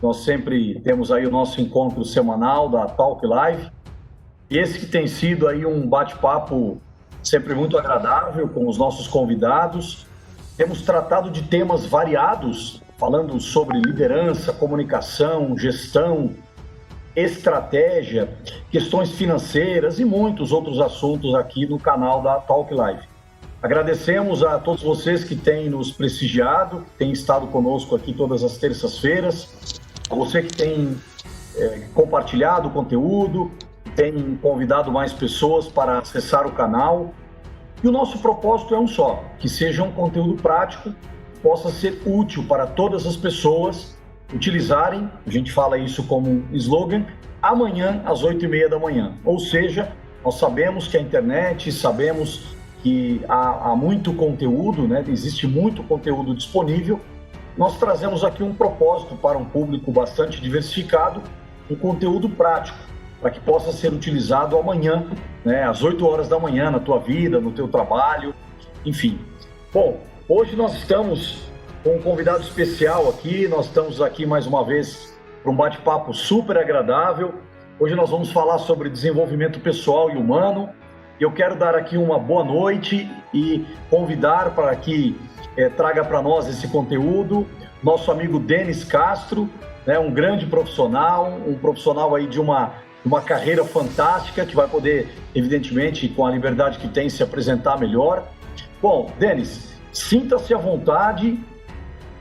Nós sempre temos aí o nosso encontro semanal da Talk Live. E esse que tem sido aí um bate-papo sempre muito agradável com os nossos convidados. Temos tratado de temas variados, falando sobre liderança, comunicação, gestão, estratégia, questões financeiras e muitos outros assuntos aqui no canal da Talk Live. Agradecemos a todos vocês que têm nos prestigiado, que têm estado conosco aqui todas as terças-feiras, a você que tem compartilhado o conteúdo, tem convidado mais pessoas para acessar o canal. E o nosso propósito é um só, que seja um conteúdo prático, que possa ser útil para todas as pessoas utilizarem, a gente fala isso como um slogan, amanhã às 8h30 da manhã. Ou seja, nós sabemos que a internet, sabemos que há muito conteúdo, né? Existe muito conteúdo disponível. Nós trazemos aqui um propósito para um público bastante diversificado, um conteúdo prático, para que possa ser utilizado amanhã, né, às 8 horas da manhã, na tua vida, no teu trabalho, enfim. Bom, hoje nós estamos com um convidado especial aqui, nós estamos aqui mais uma vez para um bate-papo super agradável. Hoje nós vamos falar sobre desenvolvimento pessoal e humano. Eu quero dar aqui uma boa noite e convidar para que traga para nós esse conteúdo nosso amigo Denis Castro, né, um grande profissional, um profissional aí de uma carreira fantástica, que vai poder, evidentemente, com a liberdade que tem, se apresentar melhor. Bom, Denis, sinta-se à vontade,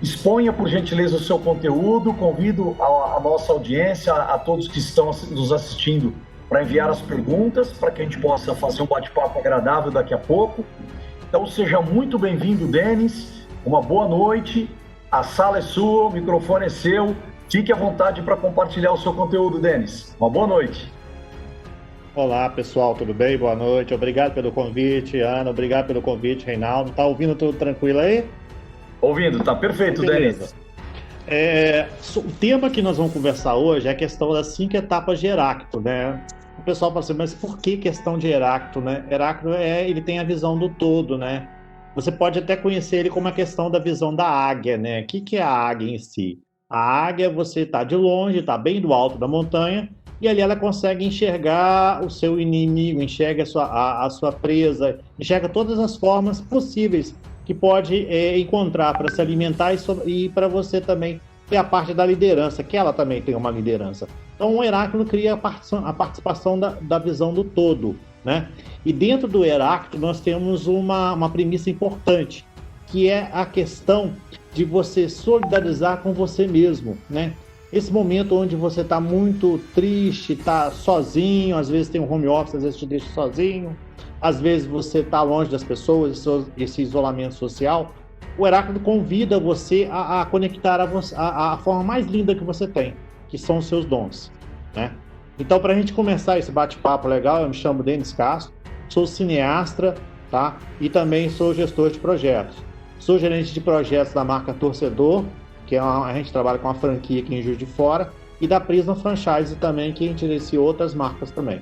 exponha, por gentileza, o seu conteúdo, convido a nossa audiência, a todos que estão nos assistindo, para enviar as perguntas, para que a gente possa fazer um bate-papo agradável daqui a pouco. Então, seja muito bem-vindo, Denis, uma boa noite, a sala é sua, o microfone é seu. Fique à vontade para compartilhar o seu conteúdo, Denis. Uma boa noite. Olá, pessoal, tudo bem? Boa noite. Obrigado pelo convite, Ana. Obrigado pelo convite, Reinaldo. Tá ouvindo tudo tranquilo aí? Ouvindo, tá perfeito, beleza. Denis. O tema que nós vamos conversar hoje é a questão das 5 etapas de Heráclito, né? O pessoal fala assim, mas por que questão de Heráclito, né? Heráclito ele tem a visão do todo, né? Você pode até conhecer ele como a questão da visão da águia, né? O que é a águia em si? A águia, você está de longe, está bem do alto da montanha, e ali ela consegue enxergar o seu inimigo, enxerga a sua presa, enxerga todas as formas possíveis que pode encontrar para se alimentar e para você também ter a parte da liderança, que ela também tem uma liderança. Então o Heráclito cria a participação da visão do todo, né? E dentro do Heráclito nós temos uma premissa importante, que é a questão de você solidarizar com você mesmo, né? Esse momento onde você está muito triste, está sozinho, às vezes tem um home office, às vezes te deixa sozinho, às vezes você está longe das pessoas, esse isolamento social, o Heráclito convida você a conectar a forma mais linda que você tem, que são os seus dons, né? Então, para a gente começar esse bate-papo legal, eu me chamo Denis Castro, sou cineasta, tá? E também sou gestor de projetos. Sou gerente de projetos da marca Torcedor, que a gente trabalha com uma franquia aqui em Juiz de Fora, e da Prisma Franchise também, que a gente gerencia outras marcas também.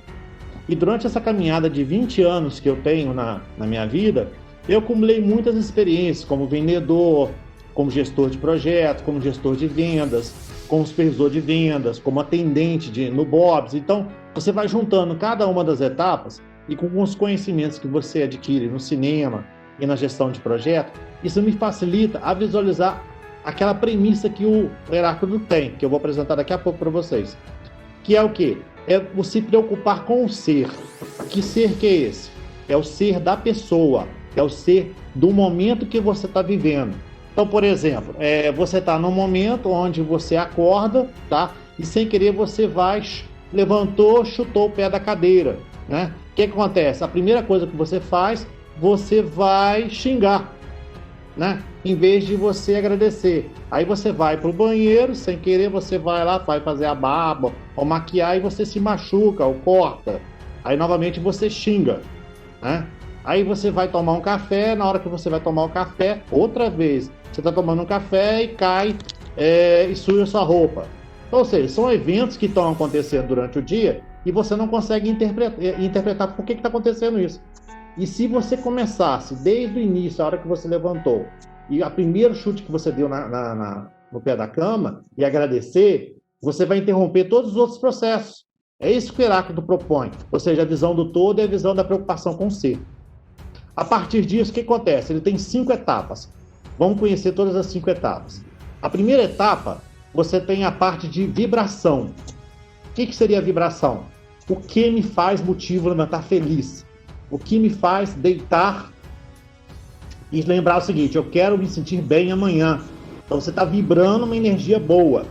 E durante essa caminhada de 20 anos que eu tenho na minha vida, eu acumulei muitas experiências como vendedor, como gestor de projetos, como gestor de vendas, como supervisor de vendas, como atendente no Bob's. Então, você vai juntando cada uma das etapas e com os conhecimentos que você adquire no cinema e na gestão de projeto, isso me facilita a visualizar aquela premissa que o Heráclito tem, que eu vou apresentar daqui a pouco para vocês. Que é o quê? É você preocupar com o ser. Que ser que é esse? É o ser da pessoa, é o ser do momento que você está vivendo. Então, por exemplo, você está num momento onde você acorda, tá? E sem querer você levantou, chutou o pé da cadeira, né? O que acontece? A primeira coisa que você faz, você vai xingar, né? Em vez de você agradecer. Aí você vai para o banheiro, sem querer você vai lá, vai fazer a barba ou maquiar e você se machuca ou corta. Aí novamente você xinga, né? Aí você vai tomar um café, na hora que você vai tomar o café, outra vez, você está tomando um café e cai e suja sua roupa. Ou seja, são eventos que estão acontecendo durante o dia e você não consegue interpretar por que está acontecendo isso. E se você começasse desde o início, a hora que você levantou, e o primeiro chute que você deu no pé da cama e agradecer, você vai interromper todos os outros processos. É isso que o Heráclito propõe, ou seja, a visão do todo e a visão da preocupação com o ser. A partir disso, o que acontece? Ele tem 5 etapas. Vamos conhecer todas as 5 etapas. A primeira etapa, você tem a parte de vibração. O que seria a vibração? O que me faz motivo levantar feliz? O que me faz deitar e lembrar o seguinte, eu quero me sentir bem amanhã. Então você está vibrando uma energia boa.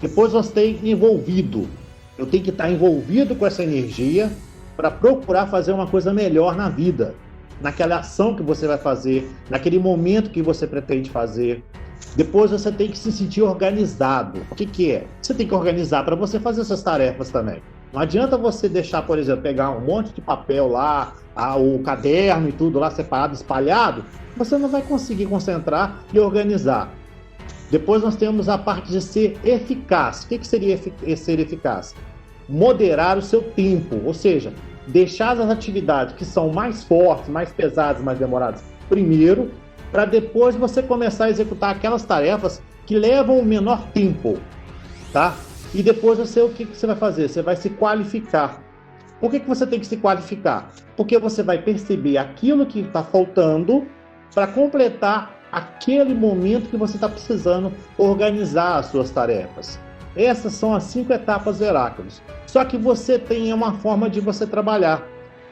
Depois você tem envolvido. Eu tenho que estar envolvido com essa energia para procurar fazer uma coisa melhor na vida, naquela ação que você vai fazer, naquele momento que você pretende fazer. Depois você tem que se sentir organizado. O que é? Você tem que organizar para você fazer essas tarefas também. Não adianta você deixar, por exemplo, pegar um monte de papel lá, o caderno e tudo lá separado, espalhado, você não vai conseguir concentrar e organizar. Depois nós temos a parte de ser eficaz. O que seria ser eficaz? Moderar o seu tempo, ou seja, deixar as atividades que são mais fortes, mais pesadas, mais demoradas primeiro, para depois você começar a executar aquelas tarefas que levam o menor tempo, tá? E depois o que você vai fazer? Você vai se qualificar. Por que você tem que se qualificar? Porque você vai perceber aquilo que está faltando para completar aquele momento que você está precisando organizar as suas tarefas. Essas são as 5 etapas do Heráclito. Só que você tem uma forma de você trabalhar.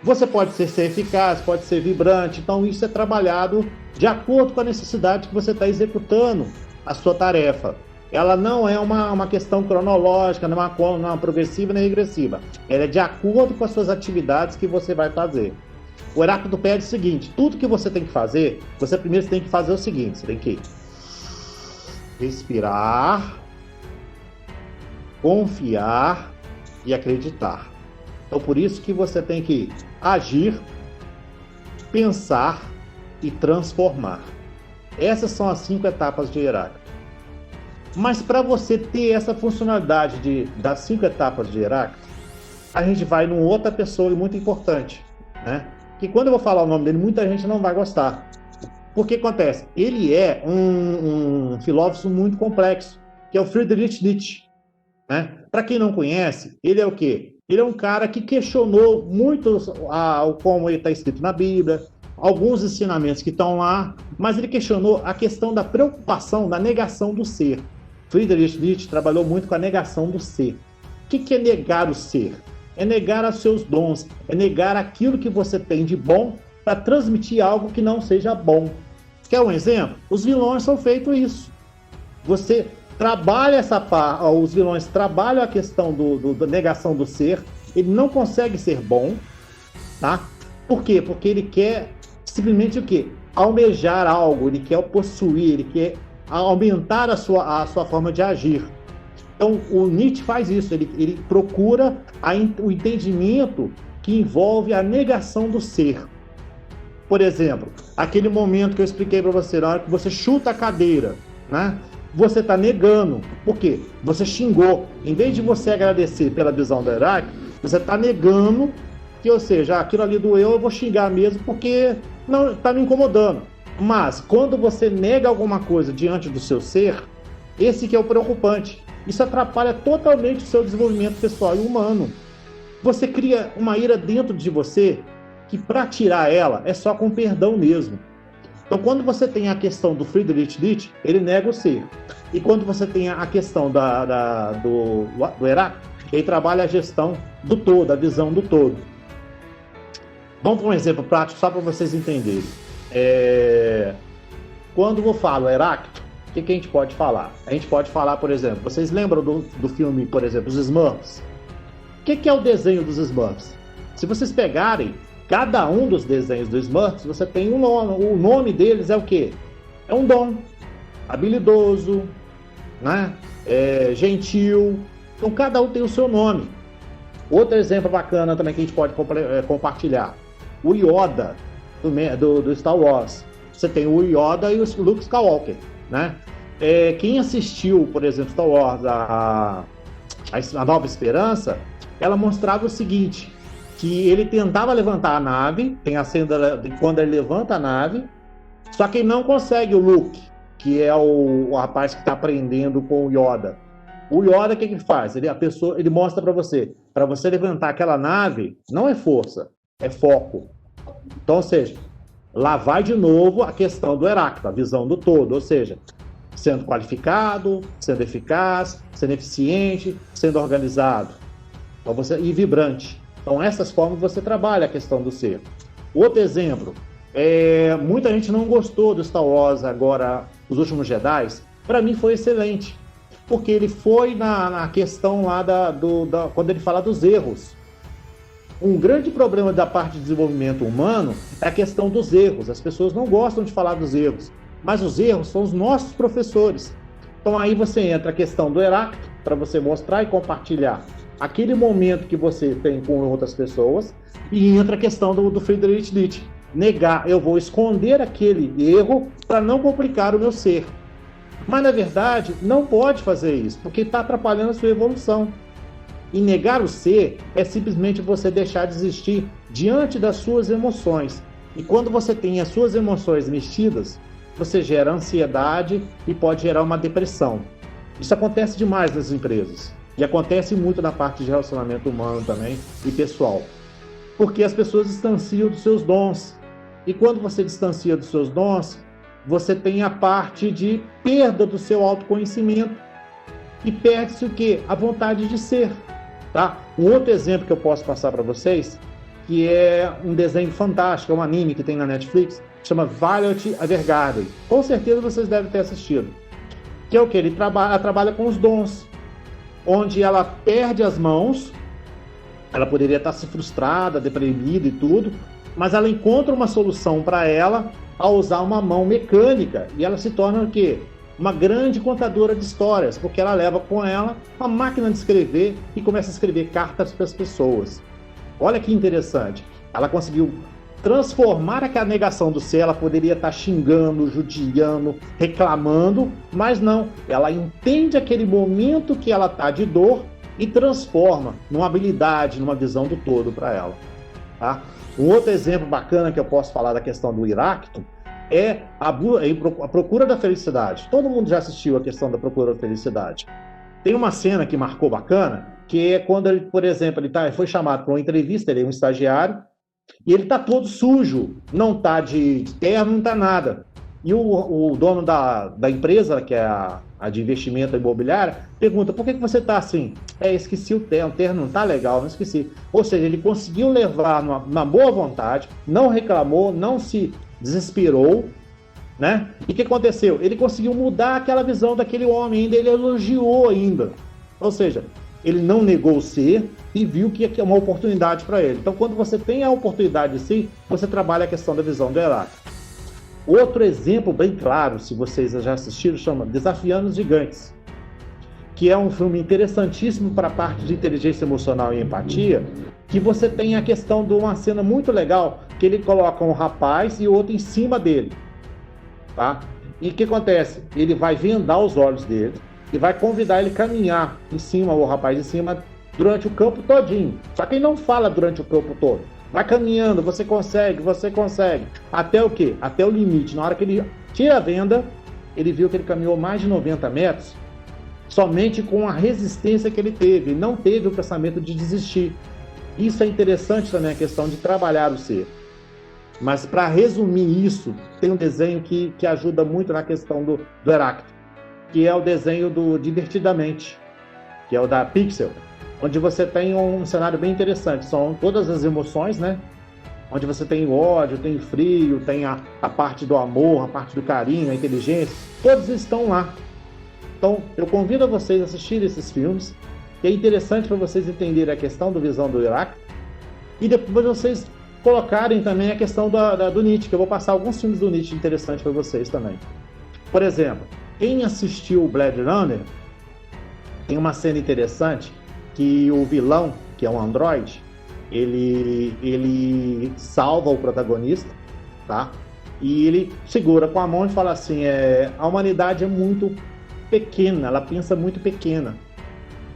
Você pode ser eficaz, pode ser vibrante, então isso é trabalhado de acordo com a necessidade que você está executando a sua tarefa. Ela não é uma questão cronológica, não é uma progressiva nem regressiva. Ela é de acordo com as suas atividades que você vai fazer. O Heráclito pede o seguinte, tudo que você tem que fazer, você primeiro tem que fazer o seguinte, você tem que respirar, confiar e acreditar. Então por isso que você tem que agir, pensar e transformar. Essas são as 5 etapas de Heráclito. Mas para você ter essa funcionalidade das 5 etapas de Heráclito, a gente vai numa outra pessoa muito importante, né? Que quando eu vou falar o nome dele, muita gente não vai gostar. Porque acontece? Ele é um filósofo muito complexo, que é o Friedrich Nietzsche, né? Para quem não conhece, ele é o quê? Ele é um cara que questionou muito como ele está escrito na Bíblia, alguns ensinamentos que estão lá, mas ele questionou a questão da preocupação, da negação do ser. Friedrich Nietzsche trabalhou muito com a negação do ser. O que é negar o ser? É negar os seus dons, é negar aquilo que você tem de bom para transmitir algo que não seja bom. Quer um exemplo? Os vilões são feitos isso. Você trabalha essa parte, os vilões trabalham a questão da negação do ser, ele não consegue ser bom, tá? Por quê? Porque ele quer simplesmente o quê? Almejar algo, ele quer possuir, ele quer aumentar a sua forma de agir. Então, o Nietzsche faz isso, ele procura o entendimento que envolve a negação do ser. Por exemplo, aquele momento que eu expliquei para você, na hora que você chuta a cadeira, né? Você está negando. Por quê? Você xingou. Em vez de você agradecer pela visão do Heráclito, você está negando que, ou seja, aquilo ali doeu, eu vou xingar mesmo porque não está me incomodando. Mas, quando você nega alguma coisa diante do seu ser, esse que é o preocupante. Isso atrapalha totalmente o seu desenvolvimento pessoal e humano. Você cria uma ira dentro de você que, para tirar ela, é só com perdão mesmo. Então, quando você tem a questão do Friedrich Nietzsche, ele nega o ser. E quando você tem a questão do Heráclito, ele trabalha a gestão do todo, a visão do todo. Vamos para um exemplo prático, só para vocês entenderem. Quando eu falo Heráclito, o que a gente pode falar? A gente pode falar, por exemplo, vocês lembram do filme, por exemplo, Os Smurfs? O que é o desenho dos Smurfs? Se vocês pegarem cada um dos desenhos dos Smurfs, você tem um nome. O nome deles é o quê? É um dom. Habilidoso, né? Gentil. Então, cada um tem o seu nome. Outro exemplo bacana também que a gente pode compartilhar. O Yoda, do Star Wars. Você tem o Yoda e o Luke Skywalker, né? Quem assistiu, por exemplo, Star Wars, a Nova Esperança, ela mostrava o seguinte, que ele tentava levantar a nave, tem a cena quando ele levanta a nave, só que ele não consegue o Luke. O que é o rapaz que está aprendendo com o Yoda. O Yoda, o que ele faz? Ele mostra para você levantar aquela nave, não é força, é foco. Então, ou seja, lá vai de novo a questão do Heráclito, a visão do todo, ou seja, sendo qualificado, sendo eficaz, sendo eficiente, sendo organizado e vibrante. Então, essas formas você trabalha a questão do ser. Outro exemplo, muita gente não gostou do Star Wars agora, Os Últimos Jedi. Para mim foi excelente, porque ele foi na questão lá quando ele fala dos erros. Um grande problema da parte de desenvolvimento humano é a questão dos erros. As pessoas não gostam de falar dos erros, mas os erros são os nossos professores. Então aí você entra a questão do Heráclito, para você mostrar e compartilhar aquele momento que você tem com outras pessoas, e entra a questão do Friedrich Nietzsche. Negar, eu vou esconder aquele erro para não complicar o meu ser. Mas, na verdade, não pode fazer isso, porque está atrapalhando a sua evolução. E negar o ser é simplesmente você deixar de existir diante das suas emoções. E quando você tem as suas emoções mexidas, você gera ansiedade e pode gerar uma depressão. Isso acontece demais nas empresas. E acontece muito na parte de relacionamento humano também e pessoal. Porque as pessoas distanciam dos seus dons. E quando você distancia dos seus dons, você tem a parte de perda do seu autoconhecimento. E perde-se o quê? A vontade de ser. Tá? Um outro exemplo que eu posso passar para vocês, que é um desenho fantástico, é um anime que tem na Netflix, chama Violet Evergarden. Com certeza vocês devem ter assistido. Que é o quê? Ela trabalha com os dons, onde ela perde as mãos, ela poderia estar se frustrada, deprimida e tudo, mas ela encontra uma solução para ela ao usar uma mão mecânica, e ela se torna o quê? Uma grande contadora de histórias, porque ela leva com ela uma máquina de escrever e começa a escrever cartas para as pessoas. Olha que interessante, ela conseguiu transformar aquela negação do ser. Ela poderia estar xingando, judiando, reclamando, mas não, ela entende aquele momento que ela está de dor e transforma numa habilidade, numa visão do todo para ela. Tá? Um outro exemplo bacana que eu posso falar da questão do Heráclito é a procura da felicidade. Todo mundo já assistiu a questão da procura da felicidade. Tem uma cena que marcou bacana, que é quando ele, por exemplo, ele foi chamado para uma entrevista, ele é um estagiário, e ele está todo sujo, não está de terno, não está nada. E o dono da empresa, que é a de investimento imobiliário, pergunta: por que você está assim? Esqueci o terno não está legal, não esqueci. Ou seja, ele conseguiu levar numa boa vontade, não reclamou, não se desesperou, né? E o que aconteceu? Ele conseguiu mudar aquela visão daquele homem, ainda ele elogiou ainda. Ou seja, ele não negou o ser e viu que é uma oportunidade para ele. Então, quando você tem a oportunidade de si, você trabalha a questão da visão do Heráclito. Outro exemplo bem claro, se vocês já assistiram, chama Desafiando os Gigantes, que é um filme interessantíssimo para a parte de inteligência emocional e empatia, que você tem a questão de uma cena muito legal, que ele coloca um rapaz e outro em cima dele. Tá? E o que acontece? Ele vai vendar os olhos dele e vai convidar ele a caminhar em cima, o rapaz em cima, durante o campo todinho. Só que ele não fala durante o campo todo. Vai caminhando, você consegue. Até o quê? Até o limite. Na hora que ele tira a venda, ele viu que ele caminhou mais de 90 metros somente com a resistência que ele teve. Ele não teve o pensamento de desistir. Isso é interessante também, a questão de trabalhar o ser. Mas para resumir isso, tem um desenho que ajuda muito na questão do Heráclito, que é o desenho do Divertidamente, que é o da Pixel, onde você tem um cenário bem interessante. São todas as emoções, né? Onde você tem o ódio, tem o frio, tem a parte do amor, a parte do carinho, a inteligência, todos estão lá. Então, eu convido a vocês a assistirem esses filmes, que é interessante para vocês entenderem a questão da visão do Heráclito, e depois vocês colocarem também a questão do Nietzsche, que eu vou passar alguns filmes do Nietzsche interessantes para vocês também. Por exemplo, quem assistiu o Blade Runner, tem uma cena interessante que o vilão, que é um androide, ele salva o protagonista, tá? E ele segura com a mão e fala assim: a humanidade é muito pequena, ela pensa muito pequena.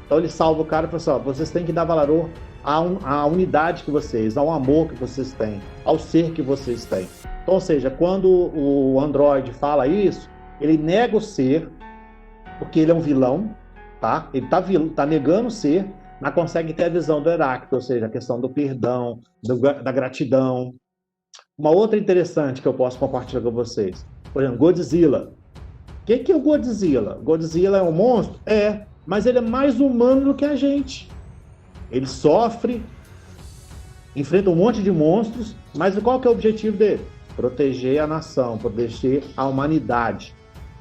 Então ele salva o cara e fala assim: ó, vocês têm que dar valor à unidade que vocês, ao amor que vocês têm, ao ser que vocês têm. Então, ou seja, quando o androide fala isso, ele nega o ser, porque ele é um vilão, tá? Ele tá negando o ser, mas consegue ter a visão do Heráclito, ou seja, a questão do perdão, da gratidão. Uma outra interessante que eu posso compartilhar com vocês, por exemplo, Godzilla. O que é o Godzilla? Godzilla é um monstro? É, mas ele é mais humano do que a gente. Ele sofre, enfrenta um monte de monstros, mas qual que é o objetivo dele? Proteger a nação, proteger a humanidade,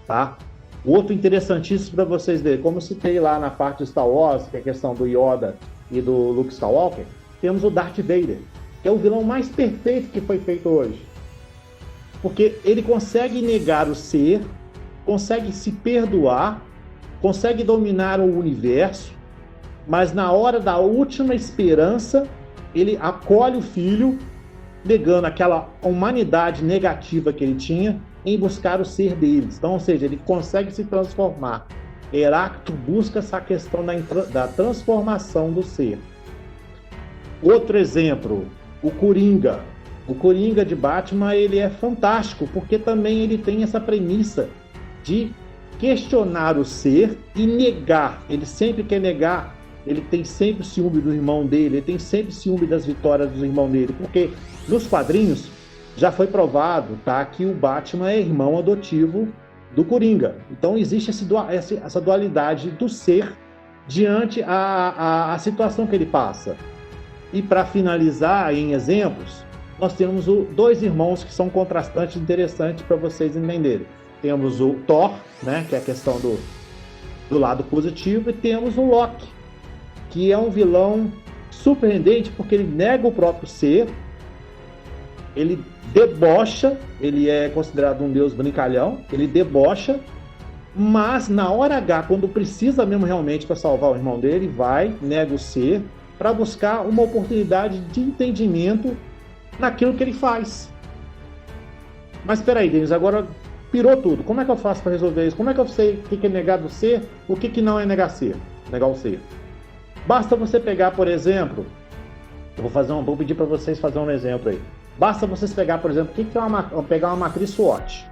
tá? Outro interessantíssimo para vocês verem, como eu citei lá na parte do Star Wars, que é a questão do Yoda e do Luke Skywalker, temos o Darth Vader, que é o vilão mais perfeito que foi feito hoje. Porque ele consegue negar o ser, consegue se perdoar, consegue dominar o universo, mas na hora da última esperança, ele acolhe o filho, negando aquela humanidade negativa que ele tinha, em buscar o ser deles. Então, ou seja, ele consegue se transformar. Heráclito busca essa questão da transformação do ser. Outro exemplo, o Coringa. O Coringa de Batman, ele é fantástico, porque também ele tem essa premissa de questionar o ser e negar. Ele sempre quer negar, ele tem sempre ciúme do irmão dele, ele tem sempre ciúme das vitórias do irmão dele, porque nos quadrinhos já foi provado, tá, que o Batman é irmão adotivo do Coringa. Então existe essa dualidade do ser diante a situação que ele passa. E para finalizar em exemplos, nós temos dois irmãos que são contrastantes interessantes para vocês entenderem. Temos o Thor, né, que é a questão do lado positivo, e temos o Loki, que é um vilão surpreendente porque ele nega o próprio ser, ele debocha, ele é considerado um deus brincalhão, ele debocha, mas na hora H, quando precisa mesmo realmente para salvar o irmão dele, vai, nega o ser, para buscar uma oportunidade de entendimento naquilo que ele faz. Mas espera aí, Denis, agora pirou tudo. Como é que eu faço para resolver isso? Como é que eu sei o que é negar do ser, o que não é negar o ser? Basta você pegar, por exemplo, vou pedir para vocês fazerem um exemplo aí. Basta vocês pegar, por exemplo, pegar uma matriz SWOT.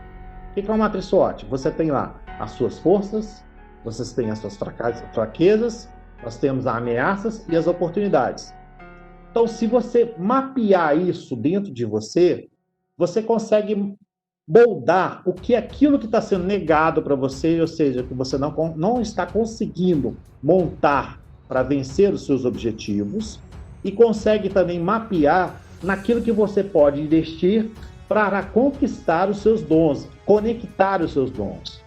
O que é uma matriz SWOT? Você tem lá as suas forças, vocês têm as suas fraquezas, nós temos as ameaças e as oportunidades. Então, se você mapear isso dentro de você, você consegue moldar o que é aquilo que está sendo negado para você, ou seja, que você não está conseguindo montar para vencer os seus objetivos, e consegue também mapear naquilo que você pode investir para conquistar os seus dons, conectar os seus dons.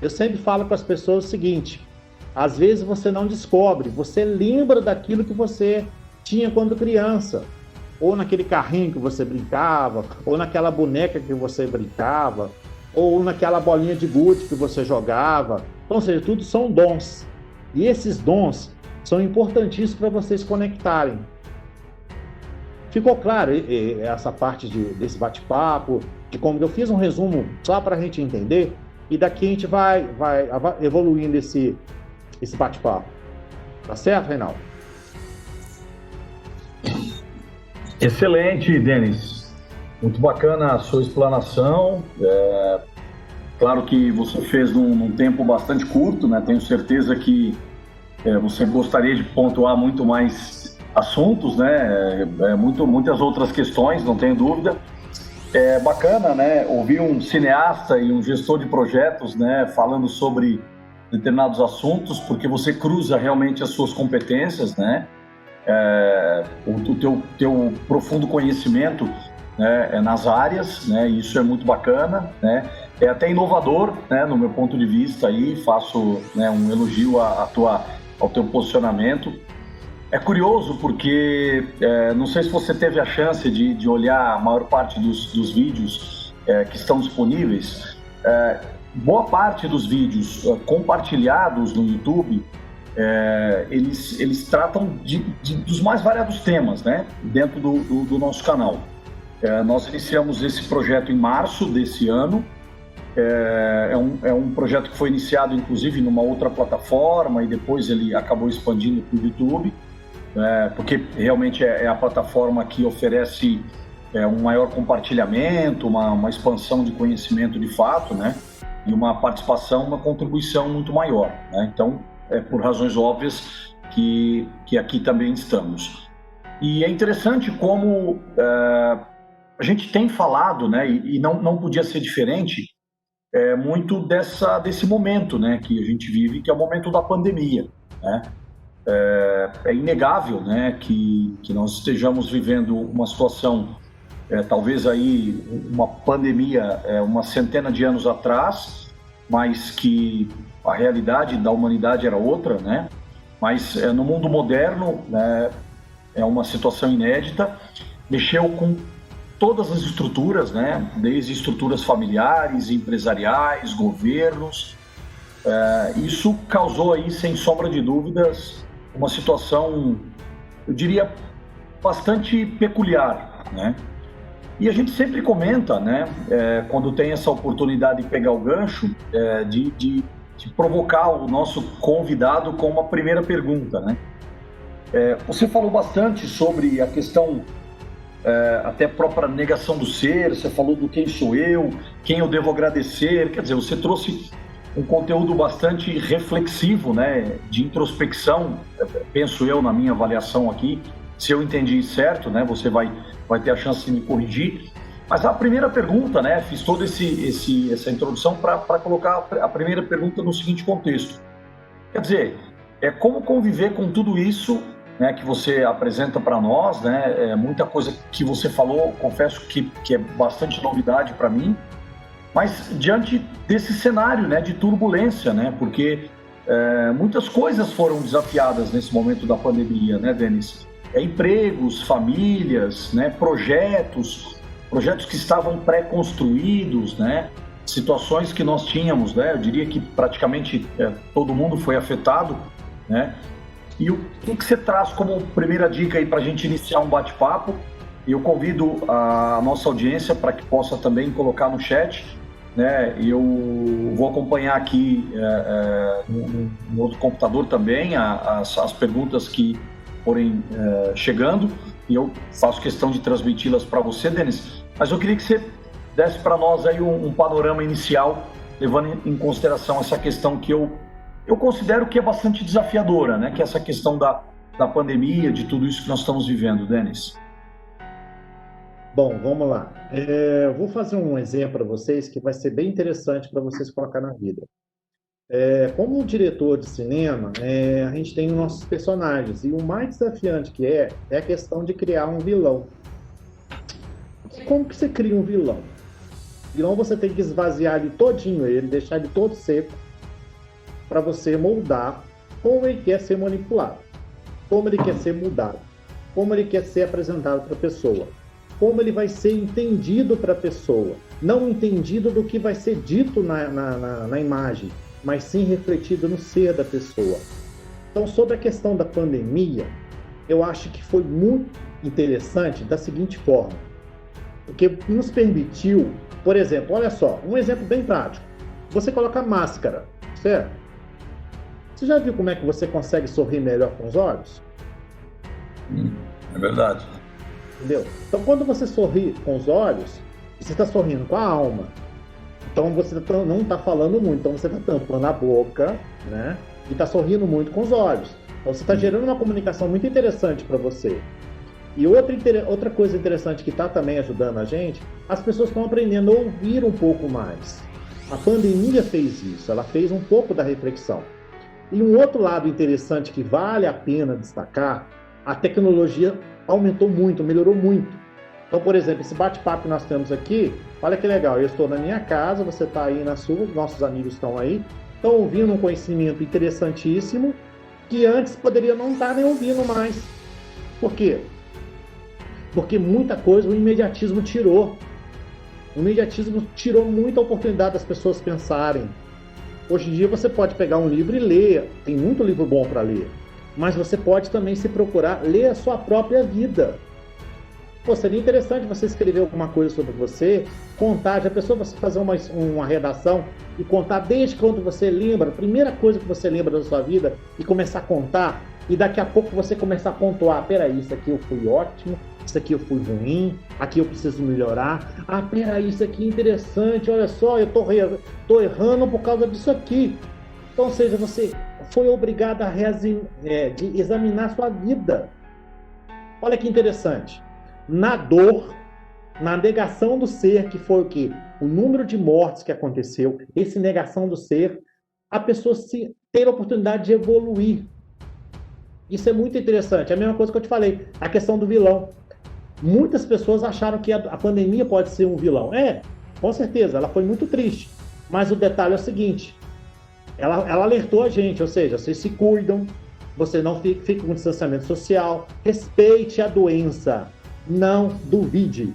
Eu sempre falo para as pessoas o seguinte: às vezes você não descobre, você lembra daquilo que você tinha quando criança, ou naquele carrinho que você brincava, ou naquela boneca que você brincava, ou naquela bolinha de gude que você jogava. Então, ou seja, tudo são dons. E esses dons são importantíssimos para vocês conectarem. Ficou claro essa parte desse bate-papo, de como eu fiz um resumo só para a gente entender, e daqui a gente vai evoluindo esse bate-papo. Tá certo, Reinaldo? Excelente, Denis. Muito bacana a sua explanação. Claro que você fez num tempo bastante curto, né? Tenho certeza que você gostaria de pontuar muito mais assuntos, né? Muitas outras questões, não tenho dúvida. É bacana, né? Ouvir um cineasta e um gestor de projetos, né, falando sobre determinados assuntos, porque você cruza realmente as suas competências, né? O teu profundo conhecimento, né, nas áreas, né? E isso é muito bacana, né? É até inovador, né, no meu ponto de vista, aí faço, né, um elogio ao teu posicionamento. É curioso porque, não sei se você teve a chance de olhar a maior parte dos vídeos que estão disponíveis. Boa parte dos vídeos compartilhados no YouTube, eles tratam dos mais variados temas, né, dentro do nosso canal. Nós iniciamos esse projeto em março desse ano. É um projeto que foi iniciado, inclusive, numa outra plataforma, e depois ele acabou expandindo para o YouTube. Porque realmente é a plataforma que oferece um maior compartilhamento, uma expansão de conhecimento de fato, né? e uma participação, uma contribuição muito maior, né? Então, é por razões óbvias que aqui também estamos. E é interessante como a gente tem falado, né, e não podia ser diferente, muito desse momento, né, que a gente vive, que é o momento da pandemia, né? É inegável, né, que nós estejamos vivendo uma situação, talvez aí uma pandemia uma centena de anos atrás, mas que a realidade da humanidade era outra, né? Mas no mundo moderno, né, é uma situação inédita, mexeu com todas as estruturas, né, desde estruturas familiares, empresariais, governos. Isso causou aí, sem sombra de dúvidas, uma situação, eu diria, bastante peculiar, né? E a gente sempre comenta, né, quando tem essa oportunidade de pegar o gancho, de provocar o nosso convidado com uma primeira pergunta, né? Você falou bastante sobre a questão, até própria negação do ser, você falou do quem sou eu, quem eu devo agradecer, quer dizer, você trouxe um conteúdo bastante reflexivo, né, de introspecção, penso eu na minha avaliação aqui, se eu entendi certo, né, você vai ter a chance de me corrigir, mas a primeira pergunta, né, fiz toda essa introdução para colocar a primeira pergunta no seguinte contexto, quer dizer, como conviver com tudo isso, né, que você apresenta para nós, né, muita coisa que você falou, confesso que é bastante novidade para mim, mas diante desse cenário, né, de turbulência, né, porque muitas coisas foram desafiadas nesse momento da pandemia, né, Denis? Empregos, famílias, né, projetos que estavam pré-construídos, né, situações que nós tínhamos, né, eu diria que praticamente todo mundo foi afetado, né, e o que você traz como primeira dica aí para a gente iniciar um bate-papo? Eu convido a nossa audiência para que possa também colocar no chat, né? Eu vou acompanhar aqui no outro computador também as perguntas que forem chegando, e eu faço questão de transmiti-las para você, Denis, mas eu queria que você desse para nós aí um panorama inicial, levando em consideração essa questão que eu considero que é bastante desafiadora, né? Que é essa questão da pandemia, de tudo isso que nós estamos vivendo, Denis. Bom, vamos lá. Eu vou fazer um exemplo para vocês que vai ser bem interessante para vocês colocar na vida. Como diretor de cinema, a gente tem os nossos personagens, e o mais desafiante que é a questão de criar um vilão. Como que você cria um vilão? O vilão você tem que esvaziar ele todinho, deixar ele todo seco, para você moldar como ele quer ser manipulado, como ele quer ser mudado, como ele quer ser apresentado para a pessoa, como ele vai ser entendido para a pessoa, não entendido do que vai ser dito na imagem, mas sim refletido no ser da pessoa. Então, sobre a questão da pandemia, eu acho que foi muito interessante da seguinte forma, porque nos permitiu, por exemplo, olha só, um exemplo bem prático, você coloca máscara, certo? Você já viu como é que você consegue sorrir melhor com os olhos? É verdade. Entendeu? Então, quando você sorri com os olhos, você está sorrindo com a alma. Então, você não está falando muito. Então, você está tampando a boca, né? E está sorrindo muito com os olhos. Então, você está gerando uma comunicação muito interessante para você. E outra coisa interessante que está também ajudando a gente, as pessoas estão aprendendo a ouvir um pouco mais. A pandemia fez isso. Ela fez um pouco da reflexão. E um outro lado interessante que vale a pena destacar, a tecnologia aumentou muito, melhorou muito. Então, por exemplo, esse bate-papo que nós temos aqui, olha que legal, eu estou na minha casa, você está aí na sua, nossos amigos estão aí, estão ouvindo um conhecimento interessantíssimo, que antes poderia não estar nem ouvindo mais. Por quê? Porque muita coisa o imediatismo tirou. O imediatismo tirou muita oportunidade das pessoas pensarem. Hoje em dia você pode pegar um livro e ler, tem muito livro bom para ler, mas você pode também se procurar ler a sua própria vida. Pô, seria interessante você escrever alguma coisa sobre você, contar, já pensou você fazer uma redação e contar desde quando você lembra, a primeira coisa que você lembra da sua vida e começar a contar e daqui a pouco você começar a pontuar, peraí, isso aqui eu fui ótimo, isso aqui eu fui ruim, aqui eu preciso melhorar, peraí, isso aqui é interessante, olha só, eu tô errando por causa disso aqui. Então, ou seja, você foi obrigado a de examinar sua vida. Olha que interessante. Na dor, na negação do ser, que foi o quê? O número de mortes que aconteceu, essa negação do ser, a pessoa ter a oportunidade de evoluir. Isso é muito interessante. É a mesma coisa que eu te falei, a questão do vilão. Muitas pessoas acharam que a pandemia pode ser um vilão. Com certeza, ela foi muito triste. Mas o detalhe é o seguinte, ela alertou a gente, ou seja, vocês se cuidam, você não fica com distanciamento social, respeite a doença, não duvide.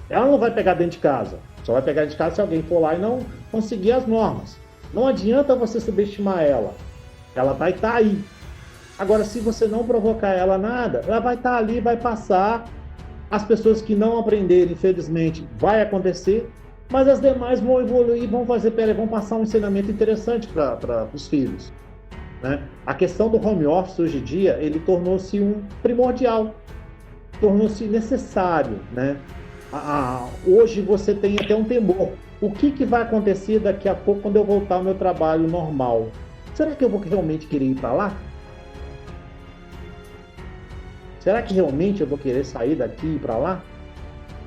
Ela não vai pegar dentro de casa, só vai pegar dentro de casa se alguém for lá e não conseguir as normas. Não adianta você subestimar ela vai estar aí. Agora, se você não provocar ela nada, ela vai estar ali, vai passar. As pessoas que não aprenderem, infelizmente, vai acontecer, mas as demais vão evoluir, vão passar um ensinamento interessante para os filhos. Né? A questão do home office hoje em dia, ele tornou-se um primordial, tornou-se necessário. Né? Hoje você tem até um temor. O que vai acontecer daqui a pouco quando eu voltar ao meu trabalho normal? Será que eu vou realmente querer ir para lá? Será que realmente eu vou querer sair daqui e ir para lá?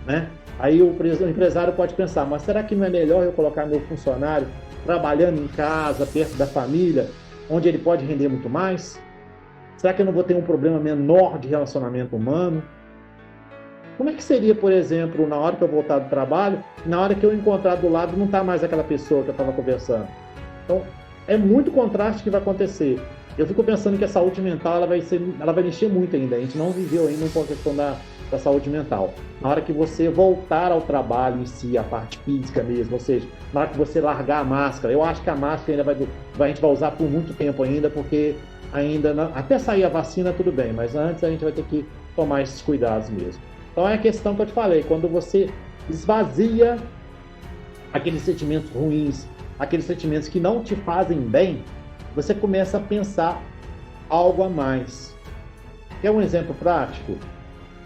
Né? Aí o empresário pode pensar, mas será que não é melhor eu colocar meu funcionário trabalhando em casa, perto da família, onde ele pode render muito mais? Será que eu não vou ter um problema menor de relacionamento humano? Como é que seria, por exemplo, na hora que eu voltar do trabalho, na hora que eu encontrar do lado, não está mais aquela pessoa que eu estava conversando? Então, é muito contraste que vai acontecer. Eu fico pensando que a saúde mental ela vai mexer muito ainda. A gente não viveu ainda com a questão da saúde mental. Na hora que você voltar ao trabalho em si, a parte física mesmo, ou seja, na hora que você largar a máscara, eu acho que a máscara ainda a gente vai usar por muito tempo ainda, porque ainda não, até sair a vacina tudo bem, mas antes a gente vai ter que tomar esses cuidados mesmo. Então é a questão que eu te falei, quando você esvazia aqueles sentimentos ruins, aqueles sentimentos que não te fazem bem, você começa a pensar algo a mais. Quer um exemplo prático?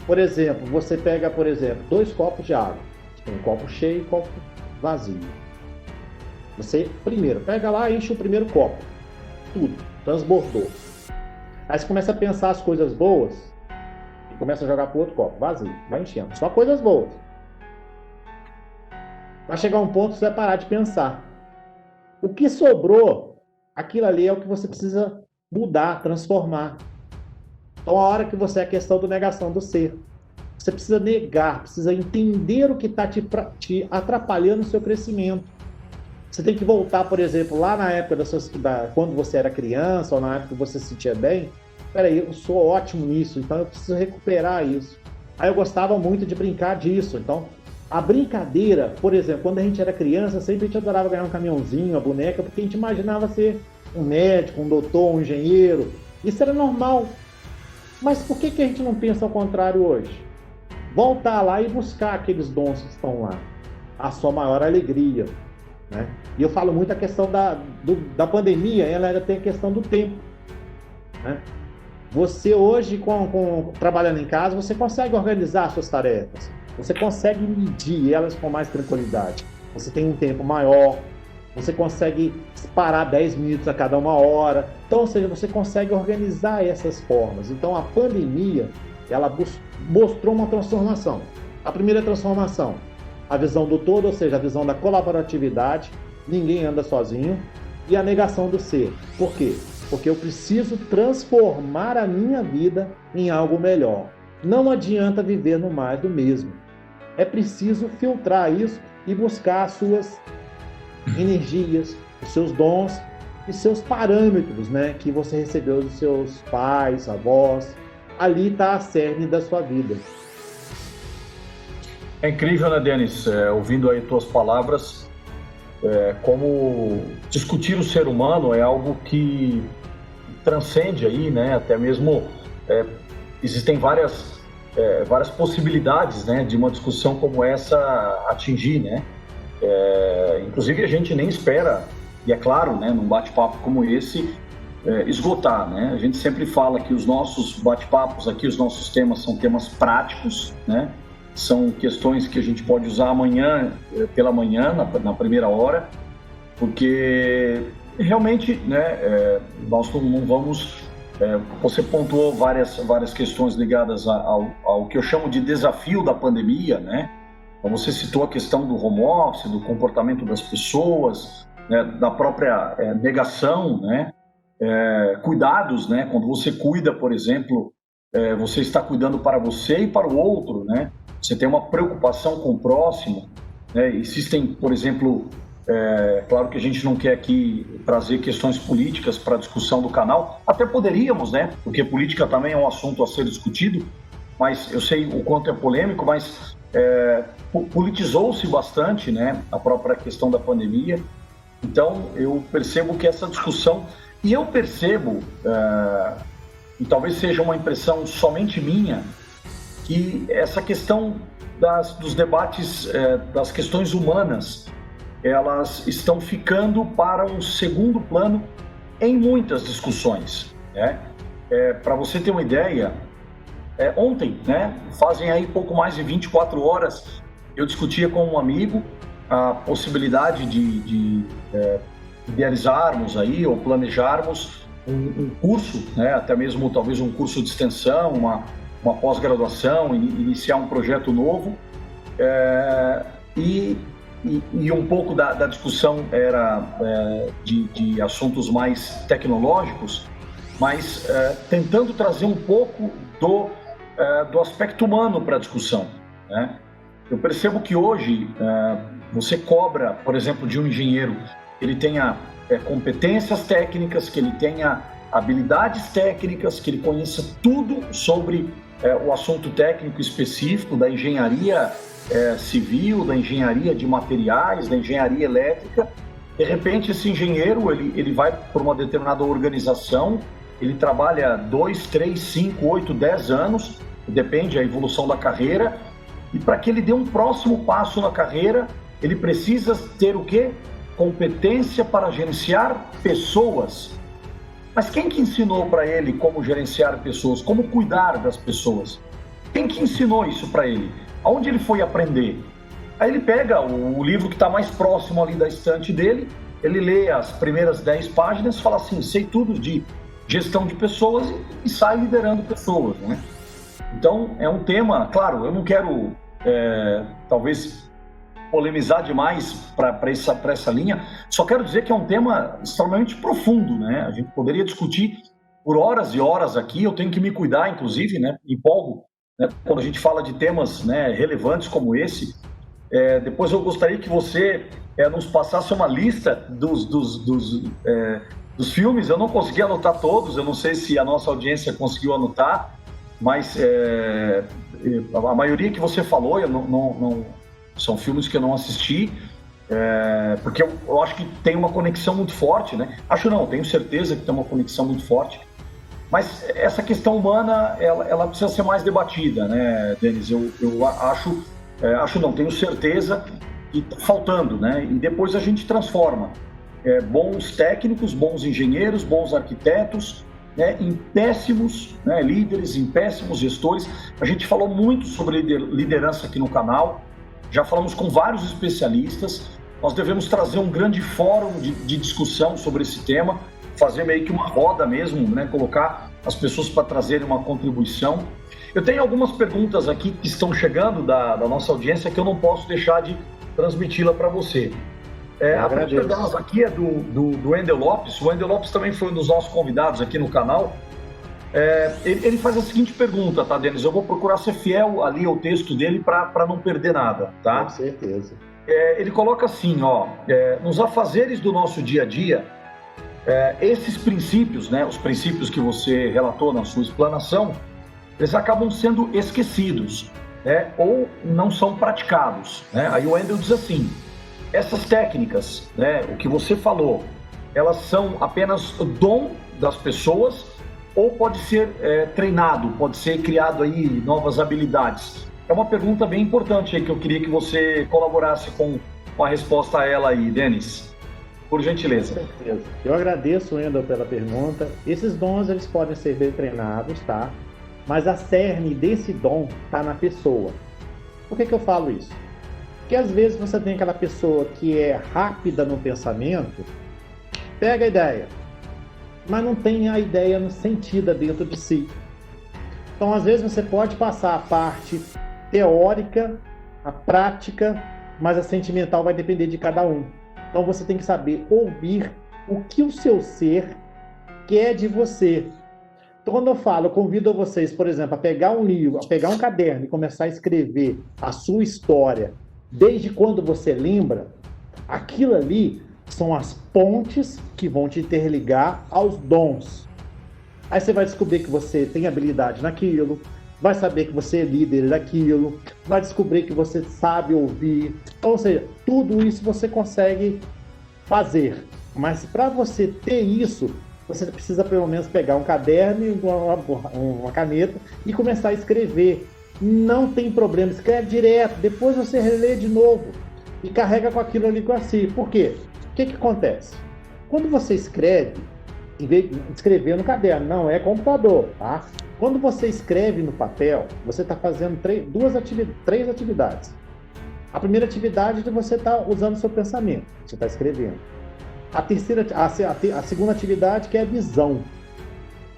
Por exemplo, você pega, 2 copos de água. Um copo cheio e um copo vazio. Você, primeiro, pega lá e enche o primeiro copo. Tudo. Transbordou. Aí você começa a pensar as coisas boas e começa a jogar para o outro copo. Vazio. Vai enchendo. Só coisas boas. Vai chegar um ponto que você vai parar de pensar. O que sobrou, aquilo ali é o que você precisa mudar, transformar. Então, a hora que você é a questão da negação do ser. Você precisa negar, precisa entender o que está te atrapalhando no seu crescimento. Você tem que voltar, por exemplo, lá na época quando você era criança, ou na época que você se sentia bem. Peraí, eu sou ótimo nisso, então eu preciso recuperar isso. Aí eu gostava muito de brincar disso. Então, a brincadeira, por exemplo, quando a gente era criança, sempre a gente adorava ganhar um caminhãozinho, uma boneca, porque a gente imaginava ser um médico, um doutor, um engenheiro. Isso era normal. Mas por que a gente não pensa ao contrário hoje? Voltar lá e buscar aqueles dons que estão lá. A sua maior alegria. Né? E eu falo muito a questão da pandemia, ela ainda tem a questão do tempo. Né? Você hoje, trabalhando em casa, você consegue organizar as suas tarefas. Você consegue medir elas com mais tranquilidade. Você tem um tempo maior. Você consegue parar 10 minutos a cada 1 hora. Então, ou seja, você consegue organizar essas formas. Então, a pandemia, ela mostrou uma transformação. A primeira transformação, a visão do todo, ou seja, a visão da colaboratividade, ninguém anda sozinho, e a negação do ser. Por quê? Porque eu preciso transformar a minha vida em algo melhor. Não adianta viver no mais do mesmo. É preciso filtrar isso e buscar as suas energias, os seus dons e seus parâmetros, né, que você recebeu dos seus pais, avós. Ali está a cerne da sua vida. É incrível, né, Denis, ouvindo aí tuas palavras, como discutir o ser humano é algo que transcende aí, né, até mesmo existem várias possibilidades, né, de uma discussão como essa atingir, né. Inclusive a gente nem espera, e é claro, né, num bate-papo como esse, esgotar, né? A gente sempre fala que os nossos bate-papos aqui, os nossos temas são temas práticos, né? São questões que a gente pode usar amanhã, pela manhã, na primeira hora, porque realmente, né, nós não vamos... você pontuou várias questões ligadas ao que eu chamo de desafio da pandemia, né? Então, você citou a questão do home office, do comportamento das pessoas, né, da própria negação, né? Cuidados, né? Quando você cuida, por exemplo, você está cuidando para você e para o outro, né? Você tem uma preocupação com o próximo, né? Existem, por exemplo, claro que a gente não quer aqui trazer questões políticas para a discussão do canal, até poderíamos, né? Porque política também é um assunto a ser discutido, mas eu sei o quanto é polêmico, mas politizou-se bastante, né? A própria questão da pandemia. Então, eu percebo que essa discussão... E eu percebo, e talvez seja uma impressão somente minha, que essa questão dos debates, das questões humanas, elas estão ficando para um segundo plano em muitas discussões, né? Para você ter uma ideia, ontem, né, fazem aí pouco mais de 24 horas, eu discutia com um amigo a possibilidade de idealizarmos aí ou planejarmos um curso, né, até mesmo talvez um curso de extensão, uma pós-graduação, iniciar um projeto novo, e um pouco da discussão era de assuntos mais tecnológicos, mas tentando trazer um pouco do aspecto humano para a discussão, né? Eu percebo que hoje você cobra, por exemplo, de um engenheiro que ele tenha competências técnicas, que ele tenha habilidades técnicas, que ele conheça tudo sobre o assunto técnico específico da engenharia civil, da engenharia de materiais, da engenharia elétrica. De repente, esse engenheiro ele vai para uma determinada organização, ele trabalha 2, 3, 5, 8, 10 anos, depende da evolução da carreira, e para que ele dê um próximo passo na carreira, ele precisa ter o quê? Competência para gerenciar pessoas. Mas quem que ensinou para ele como gerenciar pessoas, como cuidar das pessoas? Quem que ensinou isso para ele? Aonde ele foi aprender? Aí ele pega o livro que está mais próximo ali da estante dele, ele lê as primeiras 10 páginas, fala assim, sei tudo de gestão de pessoas e sai liderando pessoas, né? Então, é um tema, claro, eu não quero talvez polemizar demais para essa linha, só quero dizer que é um tema extremamente profundo, né? A gente poderia discutir por horas e horas aqui, eu tenho que me cuidar, inclusive, né? Empolgo, né? Quando a gente fala de temas, né, relevantes como esse. Depois eu gostaria que você nos passasse uma lista dos filmes. Eu não consegui anotar todos, eu não sei se a nossa audiência conseguiu anotar, mas a maioria que você falou, eu não são filmes que eu não assisti, porque eu acho que tem uma conexão muito forte, né? Tenho certeza que tem uma conexão muito forte, mas essa questão humana, ela precisa ser mais debatida, né, Denis? Eu tenho certeza que está faltando, né? E depois a gente transforma bons técnicos, bons engenheiros, bons arquitetos, né, em péssimos, né, líderes, em péssimos gestores. A gente falou muito sobre liderança aqui no canal, já falamos com vários especialistas. Nós devemos trazer um grande fórum de discussão sobre esse tema, fazer meio que uma roda mesmo, né, colocar as pessoas para trazerem uma contribuição. Eu tenho algumas perguntas aqui que estão chegando da nossa audiência que eu não posso deixar de transmiti-la para você. A primeira delas aqui é do Wendel Lopes. O Wendel Lopes também foi um dos nossos convidados aqui no canal. Ele faz a seguinte pergunta, tá, Denis? Eu vou procurar ser fiel ali ao texto dele para não perder nada, tá? Com certeza. Ele coloca assim, nos afazeres do nosso dia a dia, esses princípios, né, os princípios que você relatou na sua explanação, eles acabam sendo esquecidos, né, ou não são praticados, né? Aí o Wendel diz assim, essas técnicas, né, o que você falou, elas são apenas dom das pessoas ou pode ser treinado, pode ser criado aí novas habilidades? É uma pergunta bem importante aí que eu queria que você colaborasse com a resposta a ela aí, Denis. por gentileza. Com certeza. Eu agradeço, Wendel, pela pergunta. Esses dons, eles podem ser bem treinados, tá? Mas a cerne desse dom está na pessoa. Por que eu falo isso? Porque às vezes você tem aquela pessoa que é rápida no pensamento, pega a ideia, mas não tem a ideia sentida dentro de si. Então, às vezes você pode passar a parte teórica, a prática, mas a sentimental vai depender de cada um. Então você tem que saber ouvir o que o seu ser quer de você. Então, quando eu convido vocês, por exemplo, a pegar um livro, a pegar um caderno e começar a escrever a sua história, desde quando você lembra, aquilo ali são as pontes que vão te interligar aos dons. Aí você vai descobrir que você tem habilidade naquilo, vai saber que você é líder daquilo, vai descobrir que você sabe ouvir. Então, ou seja, tudo isso você consegue fazer. Mas para você ter isso, você precisa pelo menos pegar um caderno e uma caneta e começar a escrever. Não tem problema, escreve direto, depois você relê de novo e carrega com aquilo ali com si. Por quê? O que acontece? Quando você escreve, em vez de escrever no caderno, não é computador, tá? Quando você escreve no papel, você está fazendo três atividades. A primeira atividade é de você estar usando o seu pensamento, você está escrevendo. A segunda atividade que é a visão.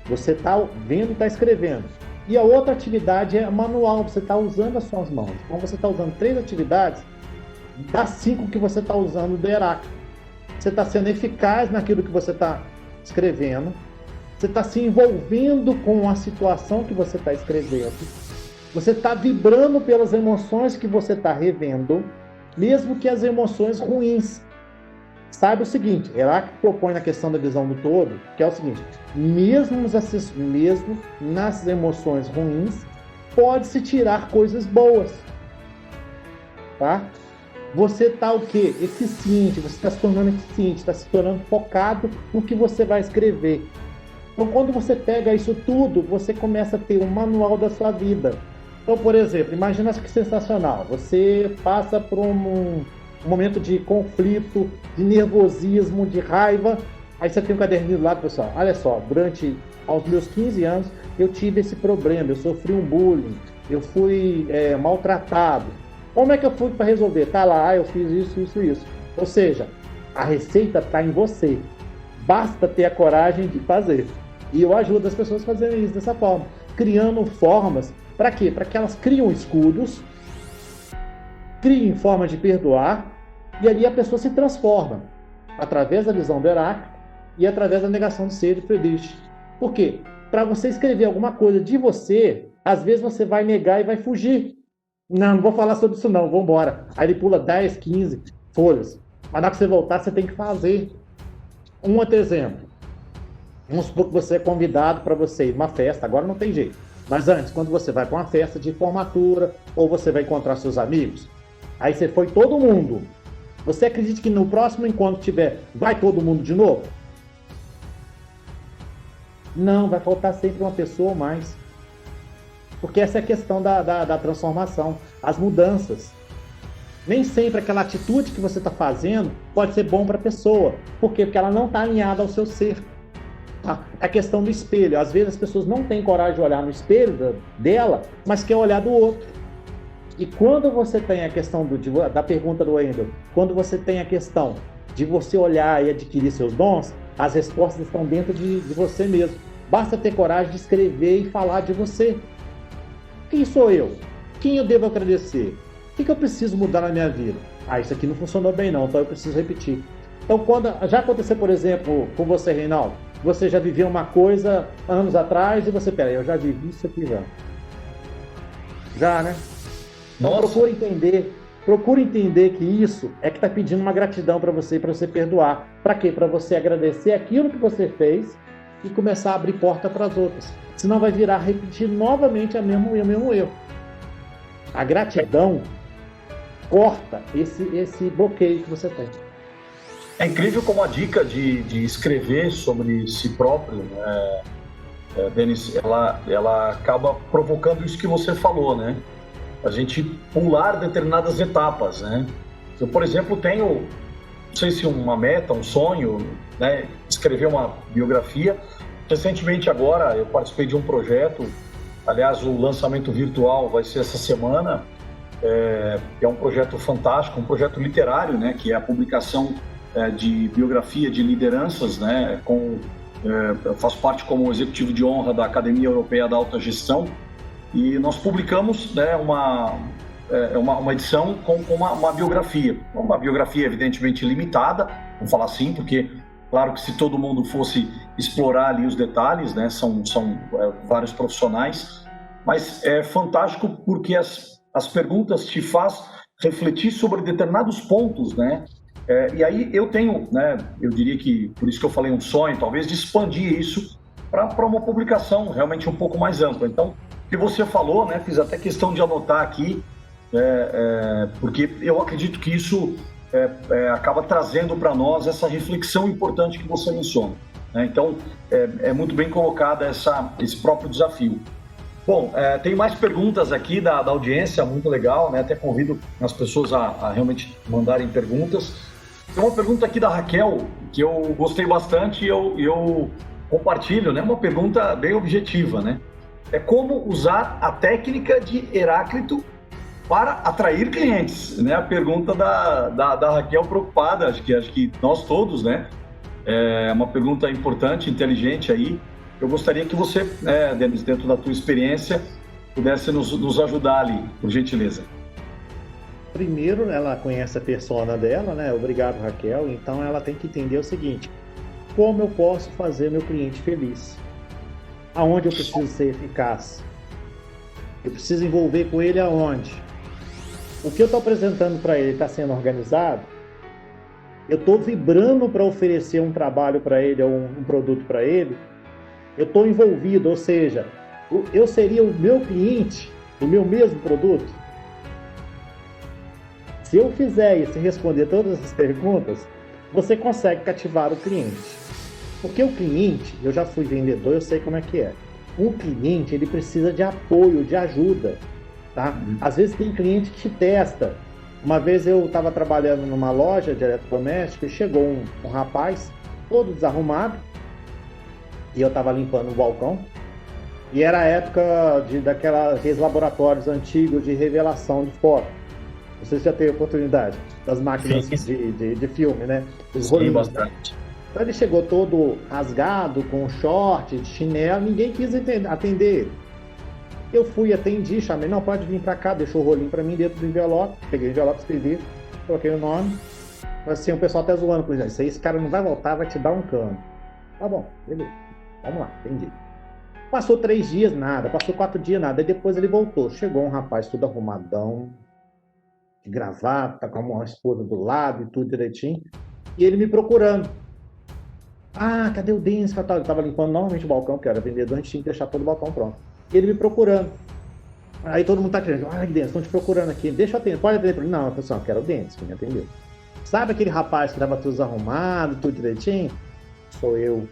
Você está vendo e está escrevendo. E a outra atividade é manual, você está usando as suas mãos. Então você está usando 3 atividades das 5 que você está usando do Heráclito. Você está sendo eficaz naquilo que você está escrevendo. Você está se envolvendo com a situação que você está escrevendo. Você está vibrando pelas emoções que você está revendo, mesmo que as emoções ruins. Sabe o seguinte, Heráclito propõe na questão da visão do todo, que é o seguinte, mesmo nas emoções ruins, pode-se tirar coisas boas. Tá? Você está o quê? Eficiente, você está se tornando eficiente, está se tornando focado no que você vai escrever. Então, quando você pega isso tudo, você começa a ter um manual da sua vida. Então, por exemplo, imagina que sensacional, você passa por um momento de conflito, de nervosismo, de raiva, aí você tem um caderninho do lado, pessoal, olha só, durante aos meus 15 anos, eu tive esse problema, eu sofri um bullying, eu fui maltratado. Como é que eu fui para resolver? Tá lá, eu fiz isso. Ou seja, a receita está em você. Basta ter a coragem de fazer. E eu ajudo as pessoas a fazerem isso dessa forma, criando formas. Para quê? Para que elas criam escudos, criem forma de perdoar, e ali a pessoa se transforma através da visão do Heráclito e através da negação de ser de Friedrich. Por quê? Para você escrever alguma coisa de você, às vezes você vai negar e vai fugir. Não vou falar sobre isso não, vamos embora. Aí ele pula 10, 15 folhas. Mas na hora que você voltar, você tem que fazer. Um outro exemplo. Vamos supor que você é convidado para você ir numa festa, agora não tem jeito. Mas antes, quando você vai para uma festa de formatura, ou você vai encontrar seus amigos, aí você foi todo mundo. Você acredita que no próximo encontro que tiver, vai todo mundo de novo? Não, vai faltar sempre uma pessoa ou mais. Porque essa é a questão da transformação, as mudanças. Nem sempre aquela atitude que você está fazendo pode ser bom para a pessoa. Por quê? Porque ela não está alinhada ao seu ser. Tá? É a questão do espelho. Às vezes as pessoas não têm coragem de olhar no espelho dela, mas quer olhar do outro. E quando você tem a questão da pergunta do Wendel, quando você tem a questão de você olhar e adquirir seus dons, as respostas estão dentro de você mesmo. Basta ter coragem de escrever e falar de você. Quem sou eu? Quem eu devo agradecer? O que eu preciso mudar na minha vida? Isso aqui não funcionou bem não, então eu preciso repetir. Então, quando já aconteceu, por exemplo, com você, Reinaldo, você já viveu uma coisa anos atrás e você, peraí, eu já vivi isso aqui já. Já, né? Então, procure entender que isso é que está pedindo uma gratidão para você perdoar. Para quê? Para você agradecer aquilo que você fez e começar a abrir porta para as outras. Senão vai virar repetir novamente o mesmo erro. A gratidão corta esse bloqueio que você tem. É incrível como a dica de escrever sobre si próprio, Denis, ela acaba provocando isso que você falou, né? A gente pular determinadas etapas, né? Eu, por exemplo, tenho sei se uma meta, um sonho, né, escrever uma biografia. Recentemente agora eu participei de um projeto, aliás o lançamento virtual vai ser essa semana, que é um projeto fantástico, um projeto literário, né, que é a publicação de biografia de lideranças, né, eu faço parte como executivo de honra da Academia Europeia da Alta Gestão, e nós publicamos, né, uma edição com uma biografia evidentemente limitada, vamos falar assim, porque claro que se todo mundo fosse explorar ali os detalhes, né, são vários profissionais, mas é fantástico porque as perguntas te faz refletir sobre determinados pontos, né? E aí eu tenho, né, eu diria que, por isso que eu falei um sonho, talvez de expandir isso para uma publicação realmente um pouco mais ampla. Então, o que você falou, né, fiz até questão de anotar aqui, porque eu acredito que isso acaba trazendo para nós essa reflexão importante que você menciona, né? Então, é muito bem colocada esse próprio desafio. Bom, tem mais perguntas aqui da audiência, muito legal, né? Até convido as pessoas a realmente mandarem perguntas. Tem uma pergunta aqui da Raquel, que eu gostei bastante e eu compartilho, né? Uma pergunta bem objetiva, né? É como usar a técnica de Heráclito para atrair clientes, né? A pergunta da Raquel preocupada, acho que nós todos, né? É uma pergunta importante, inteligente aí. Eu gostaria que você, Denis, dentro da tua experiência, pudesse nos ajudar ali, por gentileza. Primeiro, ela conhece a persona dela, né? Obrigado, Raquel. Então, ela tem que entender o seguinte: como eu posso fazer meu cliente feliz? Aonde eu preciso ser eficaz? Eu preciso envolver com ele aonde? O que eu estou apresentando para ele está sendo organizado? Eu estou vibrando para oferecer um trabalho para ele ou um produto para ele? Eu estou envolvido, ou seja, eu seria o meu cliente do meu mesmo produto? Se eu fizer isso e responder todas essas perguntas, você consegue cativar o cliente. Porque o cliente, eu já fui vendedor, eu sei como é que é. Um cliente, ele precisa de apoio, de ajuda, tá? Às vezes tem cliente que te testa. Uma vez eu estava trabalhando numa loja de eletrodoméstico e chegou um rapaz, todo desarrumado, e eu estava limpando o balcão, e era a época daqueles laboratórios antigos de revelação de foto. Você já teve oportunidade das máquinas de filme, né? Sim, bastante. Então ele chegou todo rasgado, com short, de chinelo, ninguém quis atender ele. Eu fui, atendi, chamei, não, pode vir para cá, deixou o rolinho para mim dentro do envelope, peguei o envelope, escrevi, coloquei o nome, mas assim, o pessoal tá zoando com isso aí, esse cara não vai voltar, vai te dar um cano. Tá bom, beleza, vamos lá, entendi. Passou 3 dias, nada, passou 4 dias, nada, aí depois ele voltou, chegou um rapaz tudo arrumadão, de gravata, com uma esposa do lado e tudo direitinho, e ele me procurando. Ah, cadê o Denis? Eu tava limpando novamente o balcão, que era vendedor, a gente tinha que deixar todo o balcão pronto. E ele me procurando. Aí todo mundo tá querendo, Denis, estão te procurando aqui, deixa eu atender, pode atender para mim? Não, pessoal, eu quero o Denis, que me atendeu. Sabe aquele rapaz que tava tudo desarrumado, tudo direitinho? Sou eu.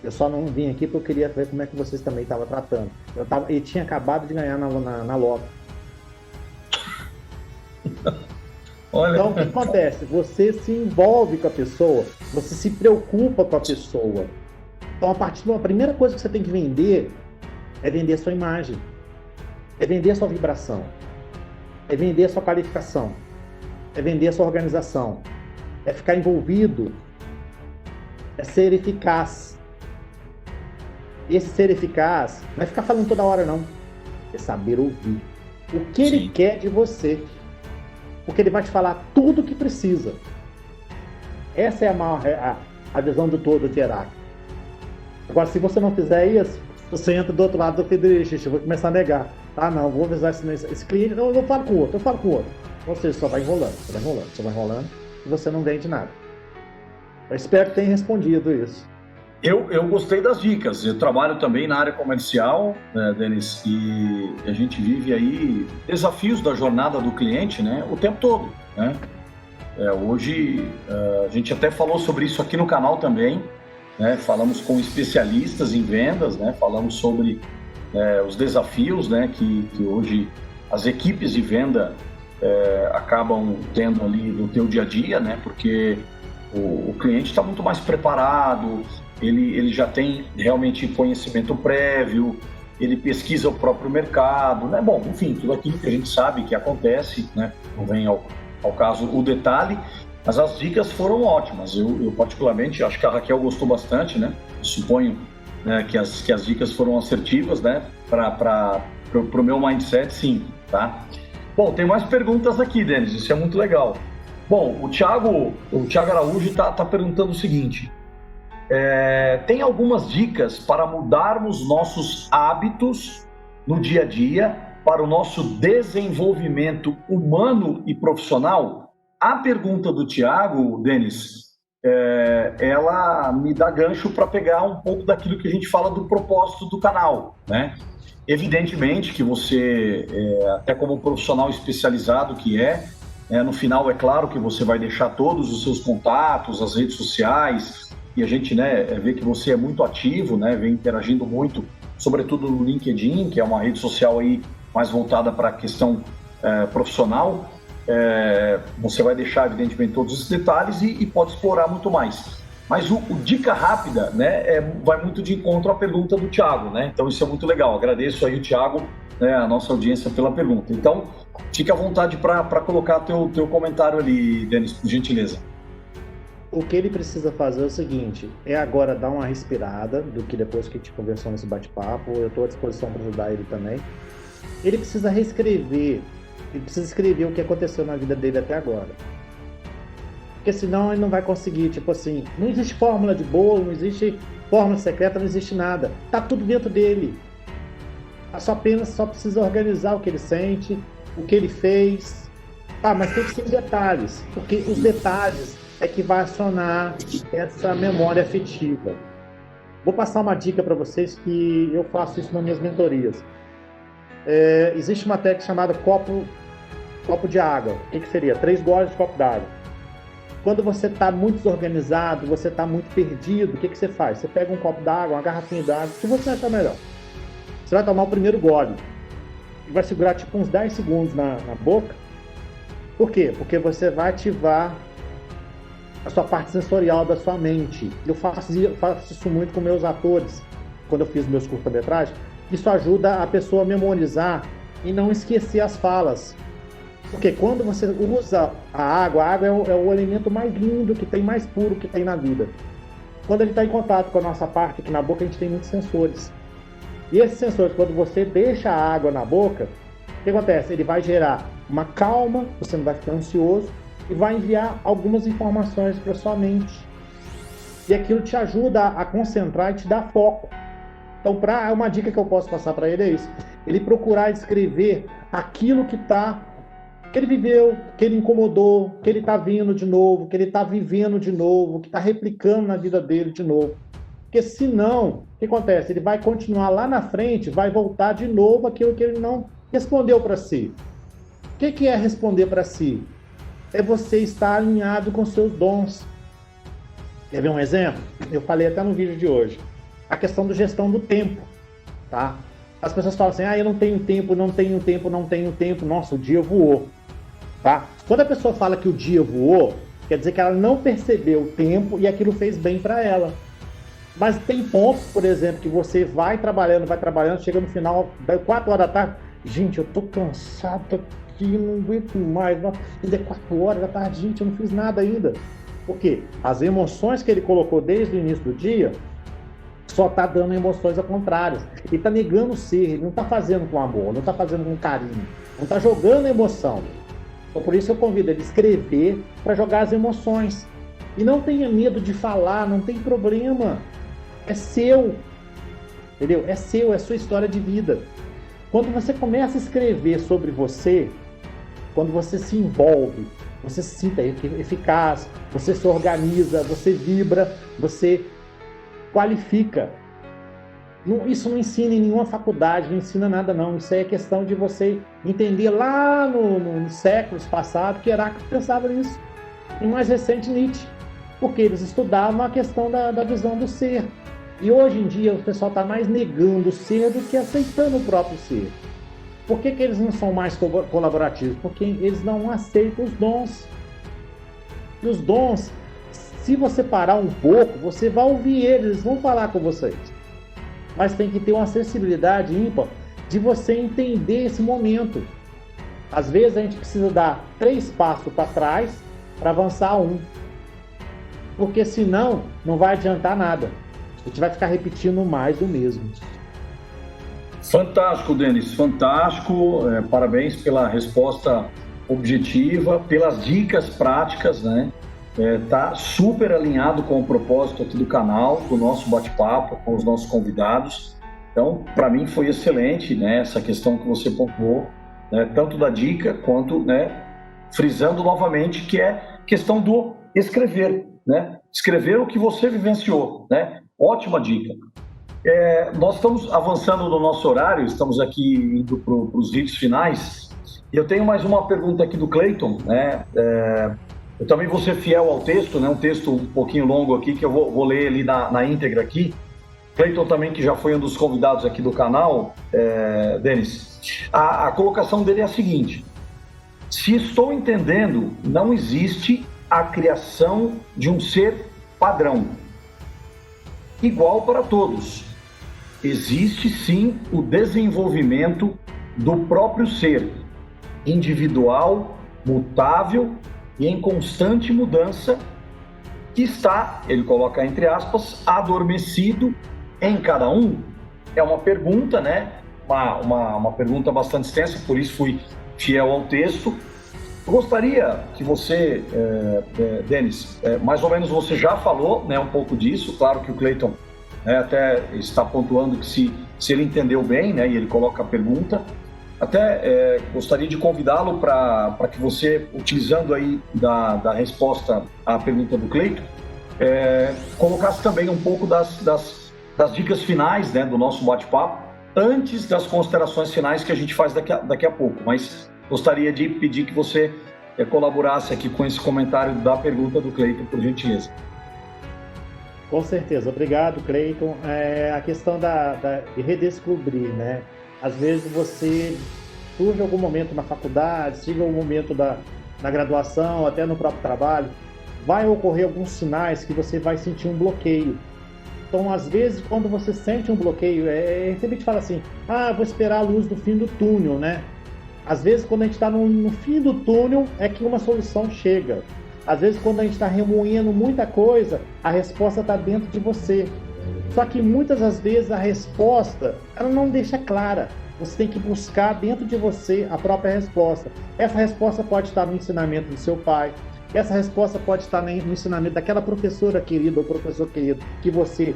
Eu só não vim aqui porque eu queria ver como é que vocês também estavam tratando. Ele tinha acabado de ganhar na loto. Olha. Então, o que acontece? Você se envolve com a pessoa, você se preocupa com a pessoa. Então, a primeira coisa que você tem que vender é vender a sua imagem, é vender a sua vibração, é vender a sua qualificação, é vender a sua organização, é ficar envolvido, é ser eficaz. Esse ser eficaz não é ficar falando toda hora, não. É saber ouvir o que ele quer de você. Porque ele vai te falar tudo o que precisa. Essa é a visão do todo de Heráclito. Agora, se você não fizer isso, você entra do outro lado do Federico, eu vou começar a negar. Ah, não, vou avisar esse cliente, não, eu falo com o outro, Ou seja, só vai enrolando, e você não vende nada. Eu espero que tenha respondido isso. Eu gostei das dicas. Eu trabalho também na área comercial, né, Denis, e a gente vive aí desafios da jornada do cliente, né, o tempo todo, né? Hoje a gente até falou sobre isso aqui no canal também, né? Falamos com especialistas em vendas, né? Falamos sobre os desafios, né, que hoje as equipes de venda acabam tendo ali no teu dia a dia, né? Porque o cliente está muito mais preparado, ele já tem realmente conhecimento prévio, ele pesquisa o próprio mercado, né? Bom, enfim, tudo aquilo que a gente sabe que acontece, né? Não vem ao caso o detalhe, mas as dicas foram ótimas. Eu particularmente acho que a Raquel gostou bastante, né? Eu suponho, né, que as dicas foram assertivas, né? Para o meu mindset, sim, tá? Bom, tem mais perguntas aqui, Denis, isso é muito legal. Bom, o Thiago Araújo está perguntando o seguinte: tem algumas dicas para mudarmos nossos hábitos no dia a dia para o nosso desenvolvimento humano e profissional? A pergunta do Thiago, Denis, ela me dá gancho para pegar um pouco daquilo que a gente fala do propósito do canal, né? Evidentemente que você, até como profissional especializado que no final é claro que você vai deixar todos os seus contatos, as redes sociais, e a gente, né, vê que você é muito ativo, né, vem interagindo muito, sobretudo no LinkedIn, que é uma rede social aí mais voltada para a questão profissional. Você vai deixar, evidentemente, todos esses detalhes e pode explorar muito mais. Mas o dica rápida, né, vai muito de encontro à pergunta do Thiago, né? Então isso é muito legal. Agradeço aí o Thiago, né, a nossa audiência pela pergunta. Então, fique à vontade para colocar teu comentário ali, Denis, por gentileza. O que ele precisa fazer é o seguinte, agora dar uma respirada do que depois que a gente conversou nesse bate-papo, eu estou à disposição para ajudar ele também. Ele precisa reescrever, ele precisa escrever o que aconteceu na vida dele até agora. Porque senão ele não vai conseguir, tipo assim, não existe fórmula de bolo, não existe fórmula secreta, não existe nada. Tá tudo dentro dele. Só precisa organizar o que ele sente, o que ele fez. Mas tem que ser detalhes, porque os detalhes é que vai acionar essa memória afetiva. Vou passar uma dica para vocês que eu faço isso nas minhas mentorias. Existe uma técnica chamada copo de água. O que seria? 3 goles de copo d'água. Quando você está muito desorganizado, você está muito perdido, o que você faz? Você pega um copo d'água, uma garrafinha d'água, se você achar melhor. Você vai tomar o primeiro gole e vai segurar tipo uns 10 segundos na boca. Por quê? Porque você vai ativar a sua parte sensorial da sua mente. Eu faço isso muito com meus atores, quando eu fiz meus curta-metragens. Isso ajuda a pessoa a memorizar e não esquecer as falas. Porque quando você usa a água é o elemento mais lindo que tem, mais puro que tem na vida. Quando ele está em contato com a nossa parte, aqui na boca a gente tem muitos sensores. E esses sensores, quando você deixa a água na boca, o que acontece? Ele vai gerar uma calma, você não vai ficar ansioso, e vai enviar algumas informações para sua mente. E aquilo te ajuda a concentrar e te dar foco. Então, uma dica que eu posso passar para ele é isso. Ele procurar escrever aquilo que ele viveu, que ele incomodou, que ele está vindo de novo, que ele está vivendo de novo, que está replicando na vida dele de novo. Porque senão, o que acontece? Ele vai continuar lá na frente, vai voltar de novo aquilo que ele não respondeu para si. O que é responder para si? É você estar alinhado com seus dons. Quer ver um exemplo? Eu falei até no vídeo de hoje. A questão da gestão do tempo, tá? As pessoas falam assim, eu não tenho tempo. Nossa, o dia voou, tá? Quando a pessoa fala que o dia voou, quer dizer que ela não percebeu o tempo e aquilo fez bem para ela. Mas tem pontos, por exemplo, que você vai trabalhando, chega no final, 4 horas da tarde, gente, eu tô cansado aqui, não aguento mais, ainda é 4 horas da tarde, gente, eu não fiz nada ainda. Por quê? As emoções que ele colocou desde o início do dia só está dando emoções ao contrário. Ele está negando o ser, ele não está fazendo com amor, não está fazendo com carinho, não está jogando a emoção. Então, por isso eu convido ele a escrever para jogar as emoções. E não tenha medo de falar, não tem problema. É seu, entendeu? É seu, é sua história de vida. Quando você começa a escrever sobre você, quando você se envolve, você se sinta eficaz, você se organiza, você vibra, você qualifica. Isso não ensina em nenhuma faculdade, não ensina nada não. Isso aí é questão de você entender lá nos séculos passados que Heráclito pensava nisso. E mais recente Nietzsche, porque eles estudavam a questão da visão do ser. E hoje em dia o pessoal está mais negando o ser do que aceitando o próprio ser. Por que eles não são mais colaborativos? Porque eles não aceitam os dons. E os dons, se você parar um pouco, você vai ouvir eles vão falar com vocês. Mas tem que ter uma sensibilidade ímpar de você entender esse momento. Às vezes a gente precisa dar 3 passos para trás para avançar 1. Porque senão não vai adiantar nada. A gente vai ficar repetindo mais do mesmo. Fantástico, Denis, fantástico. Parabéns pela resposta objetiva, pelas dicas práticas, né? Tá super alinhado com o propósito aqui do canal, do nosso bate-papo com os nossos convidados. Então, para mim foi excelente, né? Essa questão que você pontuou, né? Tanto da dica quanto, né? Frisando novamente que é questão do escrever, né? Escrever o que você vivenciou, né? Ótima dica. Nós estamos avançando no nosso horário, estamos aqui indo para os vídeos finais. E eu tenho mais uma pergunta aqui do Cleiton, né? Eu também vou ser fiel ao texto, né? Um texto um pouquinho longo aqui, que eu vou ler ele na íntegra aqui. Cleiton também, que já foi um dos convidados aqui do canal, Denis. A colocação dele é a seguinte: se estou entendendo, não existe a criação de um ser padrão, igual para todos. Existe sim o desenvolvimento do próprio ser, individual, mutável e em constante mudança, que está, ele coloca entre aspas, adormecido em cada um. É uma pergunta, né? Uma pergunta bastante extensa, por isso fui fiel ao texto. Eu gostaria que você, Denis, mais ou menos você já falou, né, um pouco disso. Claro que o Cleiton até está pontuando que se ele entendeu bem, né, e ele coloca a pergunta. Até gostaria de convidá-lo para que você, utilizando aí da resposta à pergunta do Cleiton, colocasse também um pouco das dicas finais, né, do nosso bate-papo, antes das considerações finais que a gente faz daqui a pouco. Mas gostaria de pedir que você colaborasse aqui com esse comentário da pergunta do Cleiton, por gentileza. Com certeza. Obrigado, Cleiton. A questão de redescobrir, né? Às vezes você surge algum momento na faculdade, chega algum momento na graduação, até no próprio trabalho, vai ocorrer alguns sinais que você vai sentir um bloqueio. Então, às vezes, quando você sente um bloqueio, sempre te fala assim, vou esperar a luz do fim do túnel, né? Às vezes, quando a gente está no fim do túnel, é que uma solução chega. Às vezes, quando a gente está remoendo muita coisa, a resposta está dentro de você. Só que muitas das vezes a resposta, ela não deixa clara. Você tem que buscar dentro de você a própria resposta. Essa resposta pode estar no ensinamento do seu pai. Essa resposta pode estar no ensinamento daquela professora querida ou professor querido que você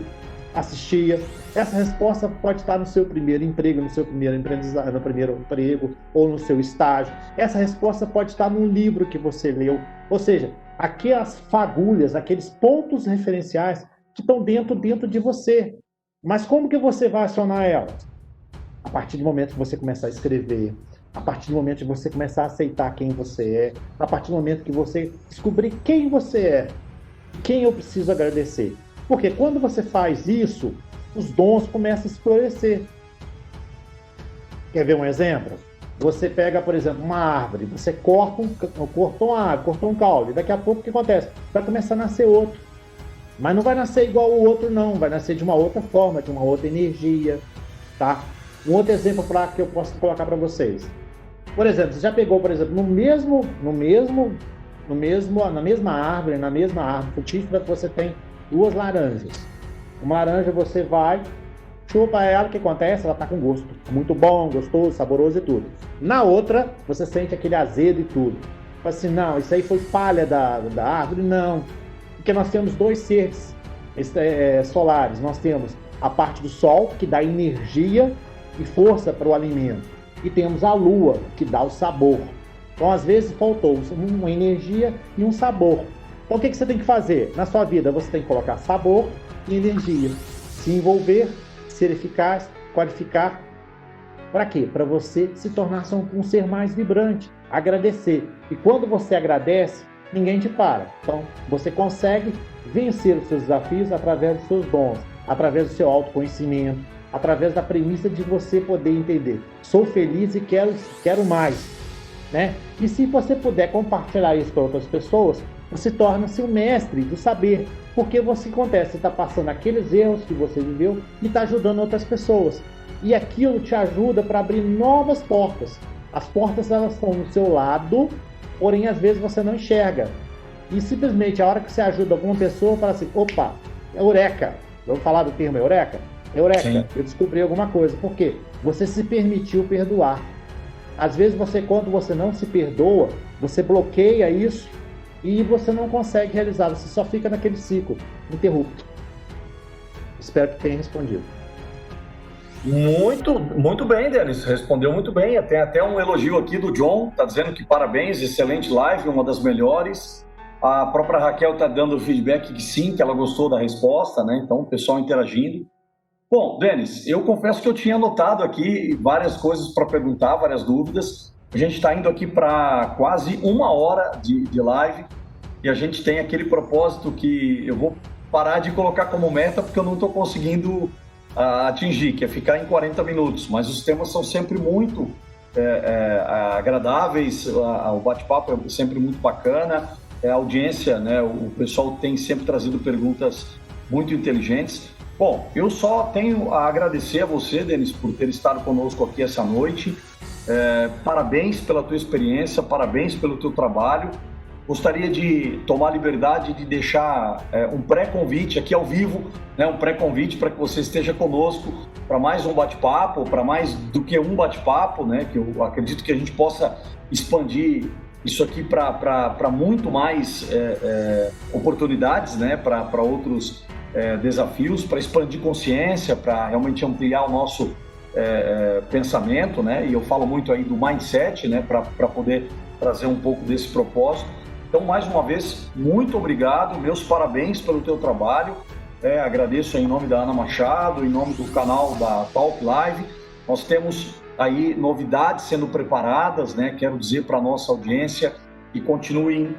assistia. Essa resposta pode estar no seu primeiro emprego, no seu primeiro emprego ou no seu estágio. Essa resposta pode estar num livro que você leu. Ou seja, aquelas fagulhas, aqueles pontos referenciais que estão dentro de você. Mas como que você vai acionar elas? A partir do momento que você começar a escrever, a partir do momento que você começar a aceitar quem você é, a partir do momento que você descobrir quem você é, quem eu preciso agradecer. Porque quando você faz isso, os dons começam a se florescer. Quer ver um exemplo? Você pega, por exemplo, uma árvore, você cortou uma árvore, cortou um caule, daqui a pouco o que acontece? Vai começar a nascer outro. Mas não vai nascer igual o outro, não. Vai nascer de uma outra forma, de uma outra energia, tá? Um outro exemplo que eu posso colocar para vocês. Por exemplo, você já pegou, por exemplo, na mesma árvore frutífera, você tem 2 laranjas. Uma laranja você vai, chupa ela, o que acontece? Ela está com gosto muito bom, gostoso, saboroso e tudo. Na outra, você sente aquele azedo e tudo. Fala assim, não, isso aí foi palha da árvore? Não. Porque nós temos 2 seres solares. Nós temos a parte do sol, que dá energia e força para o alimento. E temos a lua, que dá o sabor. Então, às vezes, faltou uma energia e um sabor. Então, o que você tem que fazer? Na sua vida, você tem que colocar sabor e energia. Se envolver, ser eficaz, qualificar. Para quê? Para você se tornar um ser mais vibrante. Agradecer. E quando você agradece, ninguém te para. Então, você consegue vencer os seus desafios através dos seus dons, através do seu autoconhecimento, através da premissa de você poder entender. Sou feliz e quero mais, né? E se você puder compartilhar isso com outras pessoas, você torna-se um mestre do saber. Porque você acontece, você está passando aqueles erros que você viveu e está ajudando outras pessoas. E aquilo te ajuda para abrir novas portas. As portas, elas estão do seu lado, porém às vezes você não enxerga. E simplesmente a hora que você ajuda alguma pessoa, fala assim, opa, eureka. Vamos falar do termo eureka? Eureka, sim. Eu descobri alguma coisa. Por quê? Você se permitiu perdoar. Às vezes quando você não se perdoa, você bloqueia isso e você não consegue realizar. Você só fica naquele ciclo interrupto. Espero que tenha respondido. Muito bem, Denis. Respondeu muito bem. Tem até um elogio aqui do John. Está dizendo que parabéns, excelente live, uma das melhores. A própria Raquel está dando feedback que sim, que ela gostou da resposta, né? Então, o pessoal interagindo. Bom, Denis, eu confesso que eu tinha anotado aqui várias coisas para perguntar, várias dúvidas. A gente está indo aqui para quase 1 hora de live e a gente tem aquele propósito que eu vou parar de colocar como meta porque eu não estou conseguindo atingir, que é ficar em 40 minutos. Mas os temas são sempre muito agradáveis, o bate-papo é sempre muito bacana. A audiência, né, o pessoal tem sempre trazido perguntas muito inteligentes. Bom, eu só tenho a agradecer a você, Denis, por ter estado conosco aqui essa noite. Parabéns pela tua experiência, parabéns pelo teu trabalho. Gostaria de tomar a liberdade de deixar um pré-convite aqui ao vivo, né, um pré-convite para que você esteja conosco para mais um bate-papo, para mais do que um bate-papo, né, que eu acredito que a gente possa expandir isso aqui para muito mais oportunidades, né, para outros desafios, para expandir consciência, para realmente ampliar o nosso pensamento, né, e eu falo muito aí do mindset, né, para poder trazer um pouco desse propósito. Então, mais uma vez, muito obrigado, meus parabéns pelo teu trabalho, agradeço em nome da Ana Machado, em nome do canal da Talk Live. Nós temos aí novidades sendo preparadas, né? Quero dizer para a nossa audiência que continuem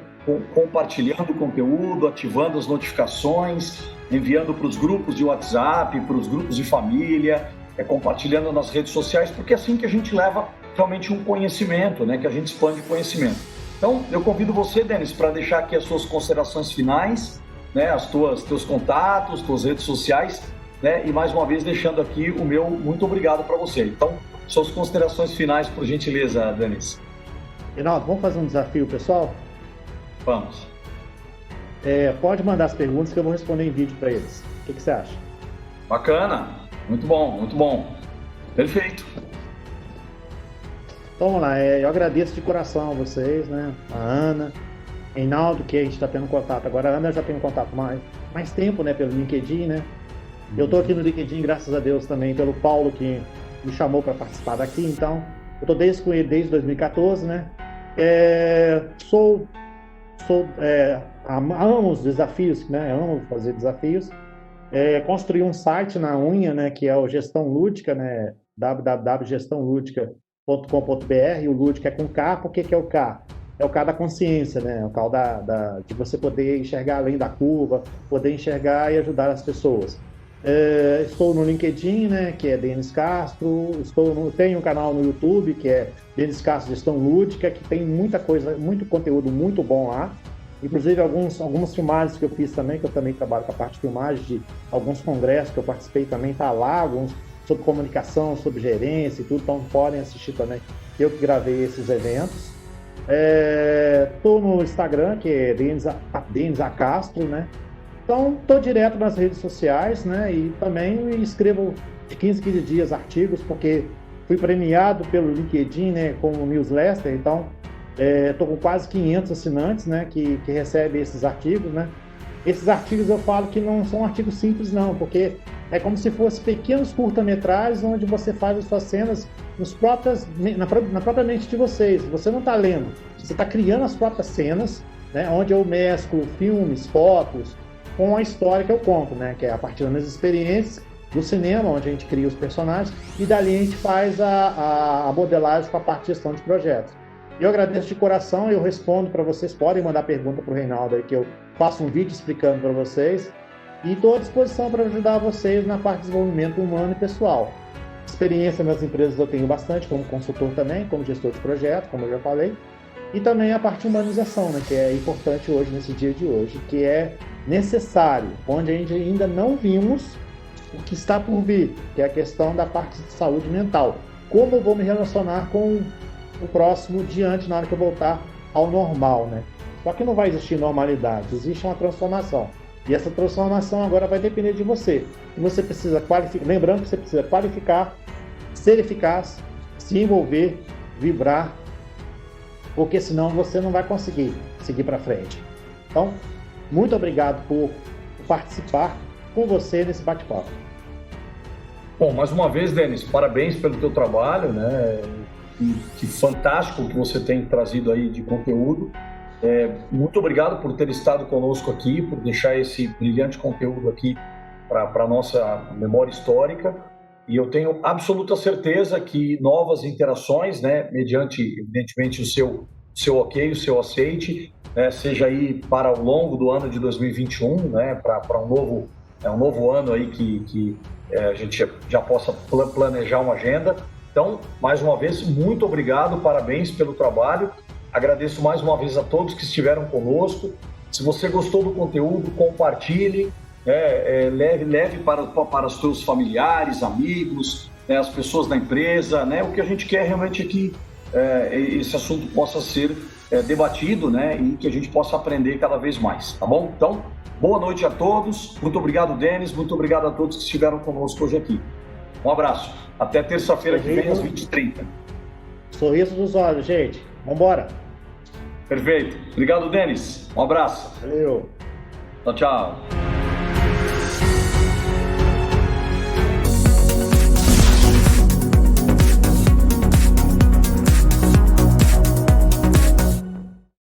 compartilhando o conteúdo, ativando as notificações, enviando para os grupos de WhatsApp, para os grupos de família, compartilhando nas redes sociais, porque é assim que a gente leva realmente um conhecimento, né? Que a gente expande o conhecimento. Então, eu convido você, Denis, para deixar aqui as suas considerações finais, né? Teus contatos, tuas redes sociais, né? E mais uma vez deixando aqui o meu muito obrigado para você. Então, suas considerações finais, por gentileza, Denis. Reinaldo, vamos fazer um desafio, pessoal? Vamos. Pode mandar as perguntas que eu vou responder em vídeo para eles. O que você acha? Bacana. Muito bom, muito bom. Perfeito. Então, vamos lá. Eu agradeço de coração a vocês, né? A Ana, Reinaldo, que a gente está tendo contato. Agora a Ana já tem contato mais tempo, né? Pelo LinkedIn, né? Eu estou aqui no LinkedIn, graças a Deus, também pelo Paulo, que me chamou para participar daqui. Então, eu estou com ele desde 2014, né? Amo os desafios, né? Amo fazer desafios. Construí um site na unha, né? Que é o Gestão Lúdica, né? www.gestãolúdica.com.br. O Lúdica é com K. Por que é o K? É o K da consciência, né? O K de você poder enxergar além da curva, poder enxergar e ajudar as pessoas. Estou no LinkedIn, né, que é Denis Castro. Tenho um canal no YouTube que é Denis Castro Gestão Lúdica, que tem muita coisa, muito conteúdo muito bom lá. Inclusive algumas filmagens que eu fiz também, que eu também trabalho com a parte de filmagem de alguns congressos que eu participei também, tá lá, alguns sobre comunicação, sobre gerência e tudo, então podem assistir também. Eu que gravei esses eventos. Estou no Instagram, que é Denis A. Castro, né? Então, estou direto nas redes sociais, né? E também escrevo de 15 dias artigos, porque fui premiado pelo LinkedIn, né, como newsletter. Então, estou com quase 500 assinantes, né, que recebem esses artigos, né? Esses artigos eu falo que não são artigos simples, não, porque é como se fossem pequenos curta-metragens onde você faz as suas cenas na própria mente de vocês. Você não está lendo, você está criando as próprias cenas, né, onde eu mesclo filmes, fotos, com a história que eu conto, né? Que é a partir das minhas experiências do cinema, onde a gente cria os personagens, e dali a gente faz a modelagem com a parte de gestão de projetos. Eu agradeço de coração, eu respondo para vocês, podem mandar pergunta para o Reinaldo aí, que eu faço um vídeo explicando para vocês. E estou à disposição para ajudar vocês na parte de desenvolvimento humano e pessoal. Experiência nas empresas eu tenho bastante, como consultor também, como gestor de projeto, como eu já falei. E também a parte de humanização, né, que é importante hoje, nesse dia de hoje, que é necessário, onde a gente ainda não vimos o que está por vir, que é a questão da parte de saúde mental. Como eu vou me relacionar com o próximo diante na hora que eu voltar ao normal, né? Só que não vai existir normalidade, existe uma transformação. E essa transformação agora vai depender de você. E você precisa qualificar, lembrando que você precisa qualificar, ser eficaz, se envolver, vibrar, porque senão você não vai conseguir seguir para frente. Então, muito obrigado por participar com você nesse bate-papo. Bom, mais uma vez, Denis, parabéns pelo teu trabalho, né? Que fantástico que você tem trazido aí de conteúdo. Muito obrigado por ter estado conosco aqui, por deixar esse brilhante conteúdo aqui para a nossa memória histórica. E eu tenho absoluta certeza que novas interações, né, mediante, evidentemente, o seu ok, o seu aceite, né, seja aí para o longo do ano de 2021, né, para um novo ano aí que a gente já possa planejar uma agenda. Então, mais uma vez, muito obrigado, parabéns pelo trabalho. Agradeço mais uma vez a todos que estiveram conosco. Se você gostou do conteúdo, compartilhe, leve para os seus familiares, amigos, né, as pessoas da empresa, né? O que a gente quer realmente é que esse assunto possa ser debatido, né, e que a gente possa aprender cada vez mais, tá bom? Então, boa noite a todos. Muito obrigado, Denis. Muito obrigado a todos que estiveram conosco hoje aqui. Um abraço. Até terça-feira que vem, às 20h30. Sorriso dos olhos, gente. Vambora. Perfeito. Obrigado, Denis. Um abraço. Valeu. Tchau, tchau.